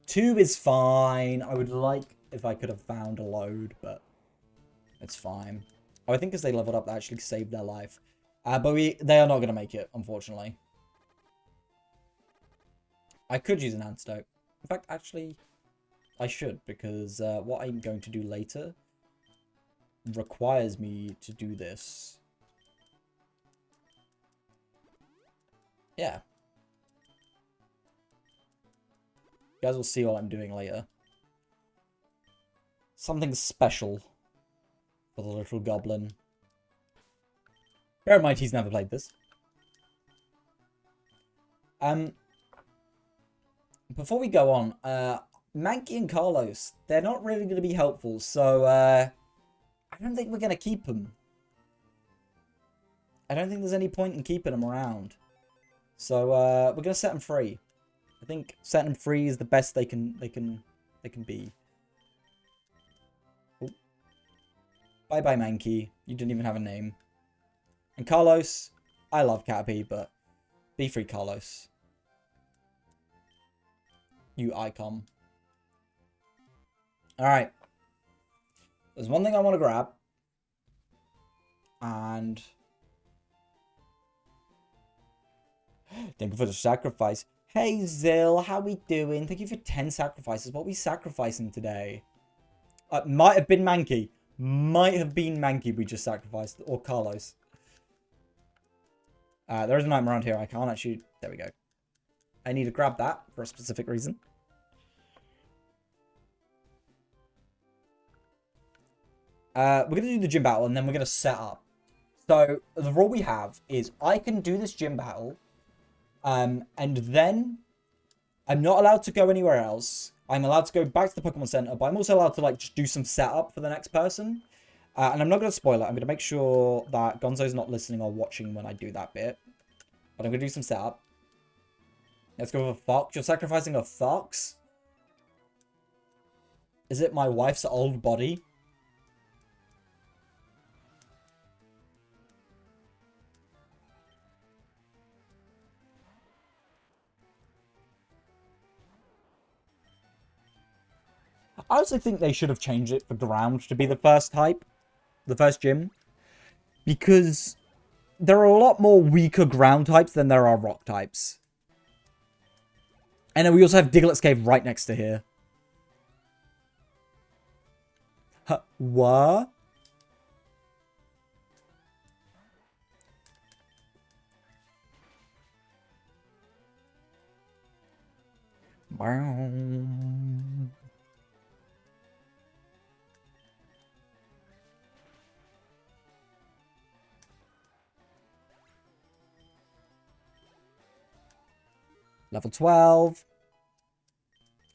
2 is fine. I would like if I could have found a load, but it's fine. Oh, I think as they leveled up, they actually saved their life. But they are not going to make it, unfortunately. I could use an antidote. In fact, actually, I should, because what I'm going to do later requires me to do this. Yeah. You guys will see what I'm doing later. Something special for the little goblin. Bear in mind, he's never played this. Before we go on, Mankey and Carlos, they're not really going to be helpful, so I don't think we're going to keep them. I don't think there's any point in keeping them around. So we're going to set them free. I think setting them free is the best they can be. Oh. Bye bye, Mankey. You didn't even have a name. And Carlos, I love Caterpie, but be free, Carlos. You icon. Alright. There's one thing I want to grab. And... thank you for the sacrifice. Hey, Zill, how we doing? Thank you for 10 sacrifices. What are we sacrificing today? Might have been Mankey. Might have been Mankey we just sacrificed. Or Carlos. There is an item around here. I can't actually... there we go. I need to grab that for a specific reason. We're going to do the gym battle and then we're going to set up. So, the rule we have is I can do this gym battle. And then I'm not allowed to go anywhere else. I'm allowed to go back to the Pokemon Center, but I'm also allowed to like just do some setup for the next person. And I'm not going to spoil it. I'm going to make sure that Gonzo's not listening or watching when I do that bit. But I'm going to do some setup. Let's go with a fox. You're sacrificing a fox? Is it my wife's old body? I also think they should have changed it for ground to be the first type. The first gym. Because there are a lot more weaker ground types than there are rock types. And then we also have Diglett's Cave right next to here. Huh, what? Level 12.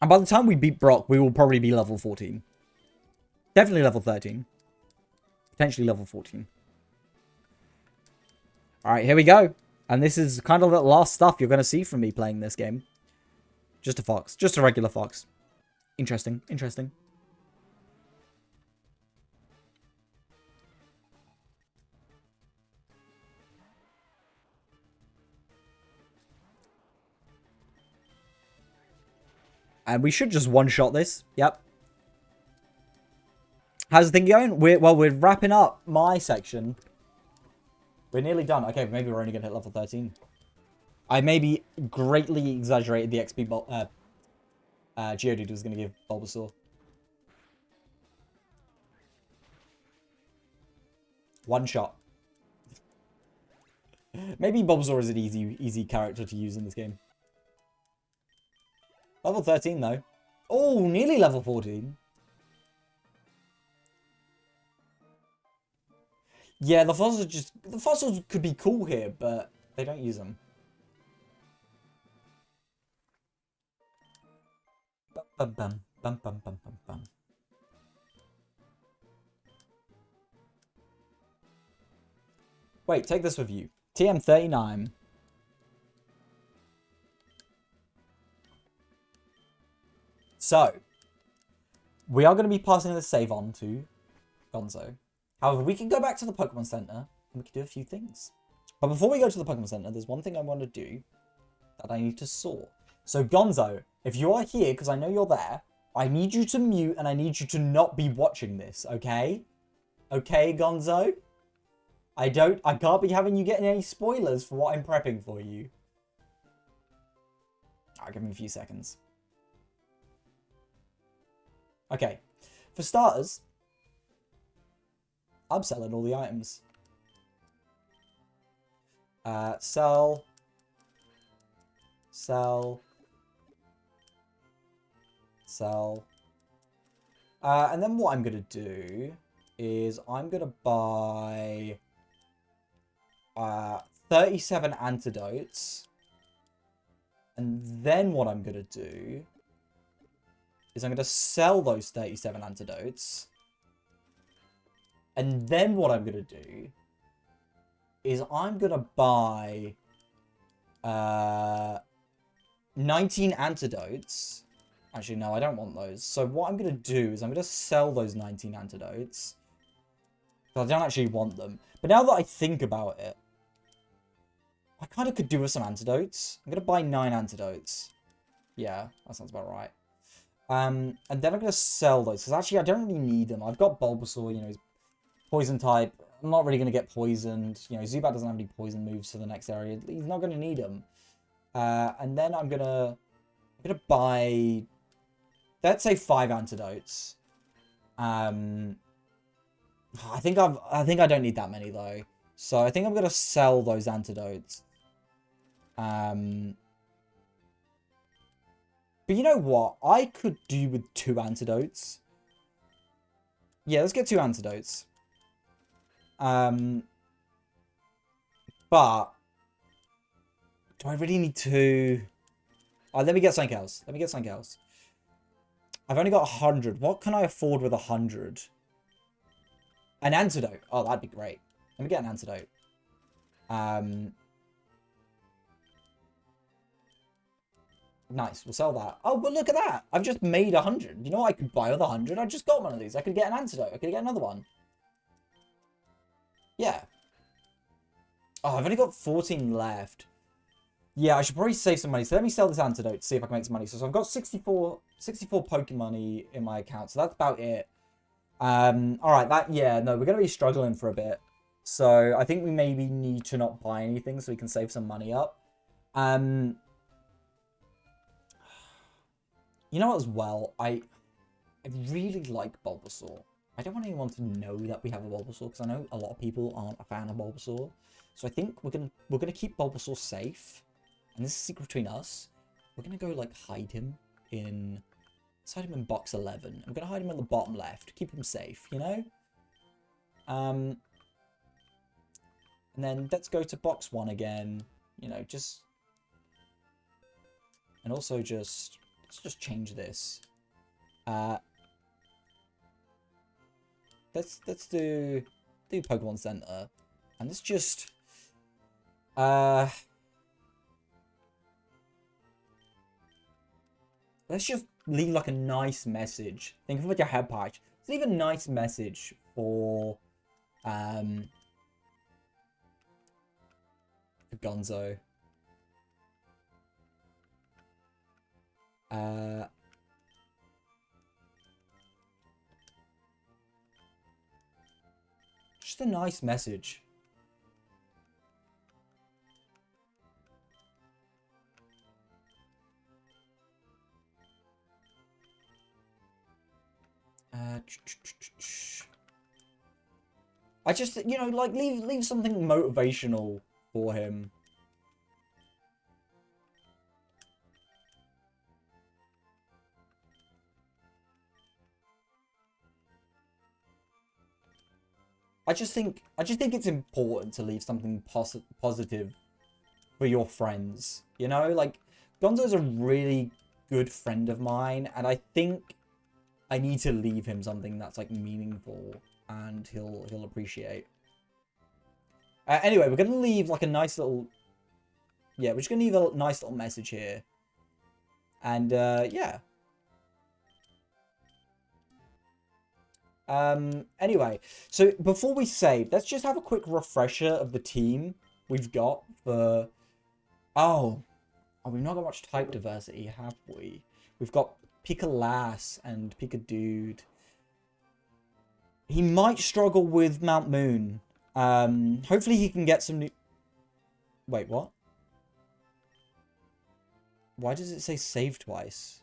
And by the time we beat Brock, we will probably be level 14. Definitely level 13. Potentially level 14. Alright, here we go. And this is kind of the last stuff you're going to see from me playing this game. Just a fox. Just a regular fox. Interesting. Interesting. And we should just one-shot this. Yep. How's the thing going? We're wrapping up my section. We're nearly done. Okay, maybe we're only going to hit level 13. I maybe greatly exaggerated the XP Geodude was going to give Bulbasaur. One shot. Maybe Bulbasaur is an easy character to use in this game. Level 13, though. Oh, nearly level 14. Yeah, the fossils could be cool here, but they don't use them. Bum, bum, bum, bum, bum, bum, bum. Wait, take this with you. TM39. So, we are going to be passing the save on to Gonzo. However, we can go back to the Pokemon Center and we can do a few things. But before we go to the Pokemon Center, there's one thing I want to do that I need to sort. So, Gonzo, if you are here, because I know you're there, I need you to mute and I need you to not be watching this, okay? Okay, Gonzo? I can't be having you getting any spoilers for what I'm prepping for you. I'll give me a few seconds. Okay, for starters, I'm selling all the items. Sell. And then what I'm going to do is I'm going to buy 37 antidotes. And then what I'm going to do is I'm going to sell those 37 antidotes. And then what I'm going to do is I'm going to buy 19 antidotes. Actually, no, I don't want those. So what I'm going to do is I'm going to sell those 19 antidotes. I don't actually want them. But now that I think about it, I kind of could do with some antidotes. I'm going to buy 9 antidotes. Yeah, that sounds about right. And then I'm going to sell those. Because actually, I don't really need them. I've got Bulbasaur, you know, he's poison type. I'm not really going to get poisoned. You know, Zubat doesn't have any poison moves to the next area. He's not going to need them. And then I'm going to buy, let's say 5 antidotes. I think I don't need that many though. So I think I'm going to sell those antidotes. But you know what? I could do with 2 antidotes. Yeah, let's get 2 antidotes. But do I really need 2? Oh, let me get something else. I've only got 100. What can I afford with 100? An antidote. Oh, that'd be great. Let me get an antidote. Nice. We'll sell that. Oh, but look at that. I've just made 100. You know what I could buy with 100? I just got one of these. I could get an antidote. I could get another one. Yeah. Oh, I've only got 14 left. Yeah, I should probably save some money. So let me sell this antidote to see if I can make some money. So I've got 64 Pokemoney in my account. So that's about it. All right. No, we're going to be struggling for a bit. So I think we maybe need to not buy anything so we can save some money up. You know what, as well, I really like Bulbasaur. I don't want anyone to know that we have a Bulbasaur, because I know a lot of people aren't a fan of Bulbasaur. So I think we're gonna keep Bulbasaur safe, and this is a secret between us. We're gonna go like hide him in box 11. I'm gonna hide him on the bottom left, keep him safe, you know. And then let's go to box 1 again. You know, just and also let's just change this. Let's do Pokemon Center, and let's just let's just leave like a nice message. Think of like a head patch. Let's leave a nice message for Gonzo. Just a nice message. I just, you know, like leave something motivational for him. I just think it's important to leave something positive for your friends. You know, like Gonzo's a really good friend of mine, and I think I need to leave him something that's like meaningful and he'll appreciate. Anyway, we're gonna leave like a nice little, yeah, we're just gonna leave a nice little message here, and yeah. Anyway, so before we save, let's just have a quick refresher of the team we've got for. Oh, we've not got much type diversity, have we? We've got Pika and Pika. He might struggle with Mount Moon. Hopefully he can get some new... Wait, what? Why does it say save twice?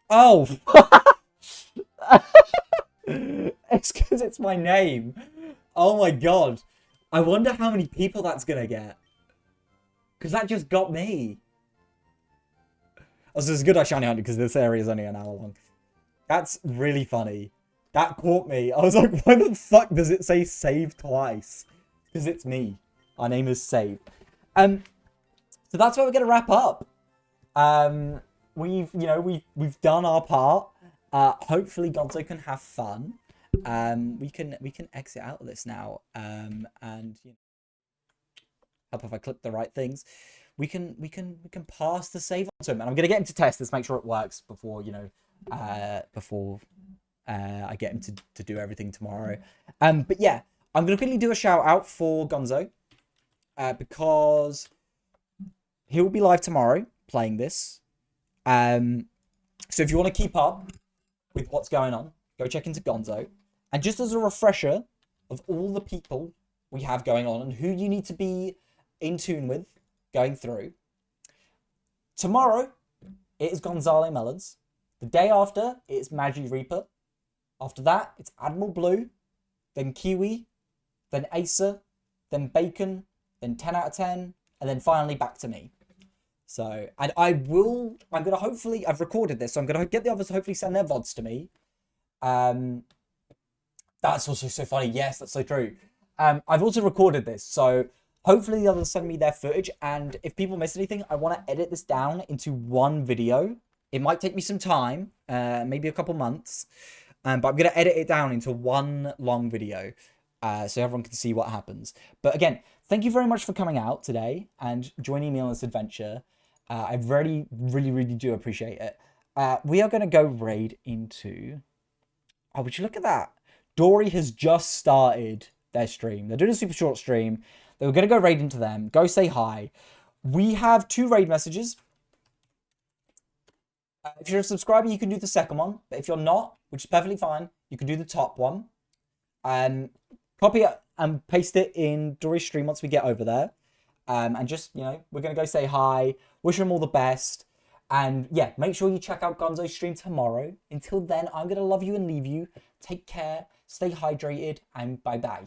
Oh! It's because it's my name. Oh my god. I wonder how many people that's gonna get. Because that just got me. Also, it's good I shiny hunted because this area is only an hour long. That's really funny. That caught me. I was like, why the fuck does it say save twice? Because it's me. Our name is Save. So that's where we're gonna wrap up. We've done our part. Hopefully Gonzo can have fun. We can exit out of this now. And you know, help if I click the right things. We can pass the save on to him, and I'm gonna get him to test this, make sure it works before I get him to do everything tomorrow. But yeah, I'm gonna quickly do a shout out for Gonzo, because he will be live tomorrow playing this. So if you want to keep up with what's going on, go check into Gonzo. And just as a refresher of all the people we have going on and who you need to be in tune with going through, tomorrow it is Gonzalo Melons. The day after, it's Magi Reaper. After that, it's Admiral Blue, then Kiwi, then Acer, then Bacon, then 10 out of 10, and then finally back to me. So, and I'm going to hopefully, I've recorded this, so I'm going to get the others to hopefully send their VODs to me. That's also so funny. Yes, that's so true. I've also recorded this, so hopefully the others send me their footage, and if people miss anything, I want to edit this down into one video. It might take me some time, maybe a couple months, but I'm going to edit it down into one long video, so everyone can see what happens. But again, thank you very much for coming out today and joining me on this adventure. I really, really, really do appreciate it. We are going to go raid into... Oh, would you look at that? Dory has just started their stream. They're doing a super short stream. They were going to go raid into them. Go say hi. We have 2 raid messages. If you're a subscriber, you can do the second one. But if you're not, which is perfectly fine, you can do the top one. Copy it and paste it in Dory's stream once we get over there. And just, we're going to go say hi, wish him all the best. And yeah, make sure you check out Gonzo's stream tomorrow. Until then, I'm going to love you and leave you. Take care, stay hydrated, and bye-bye.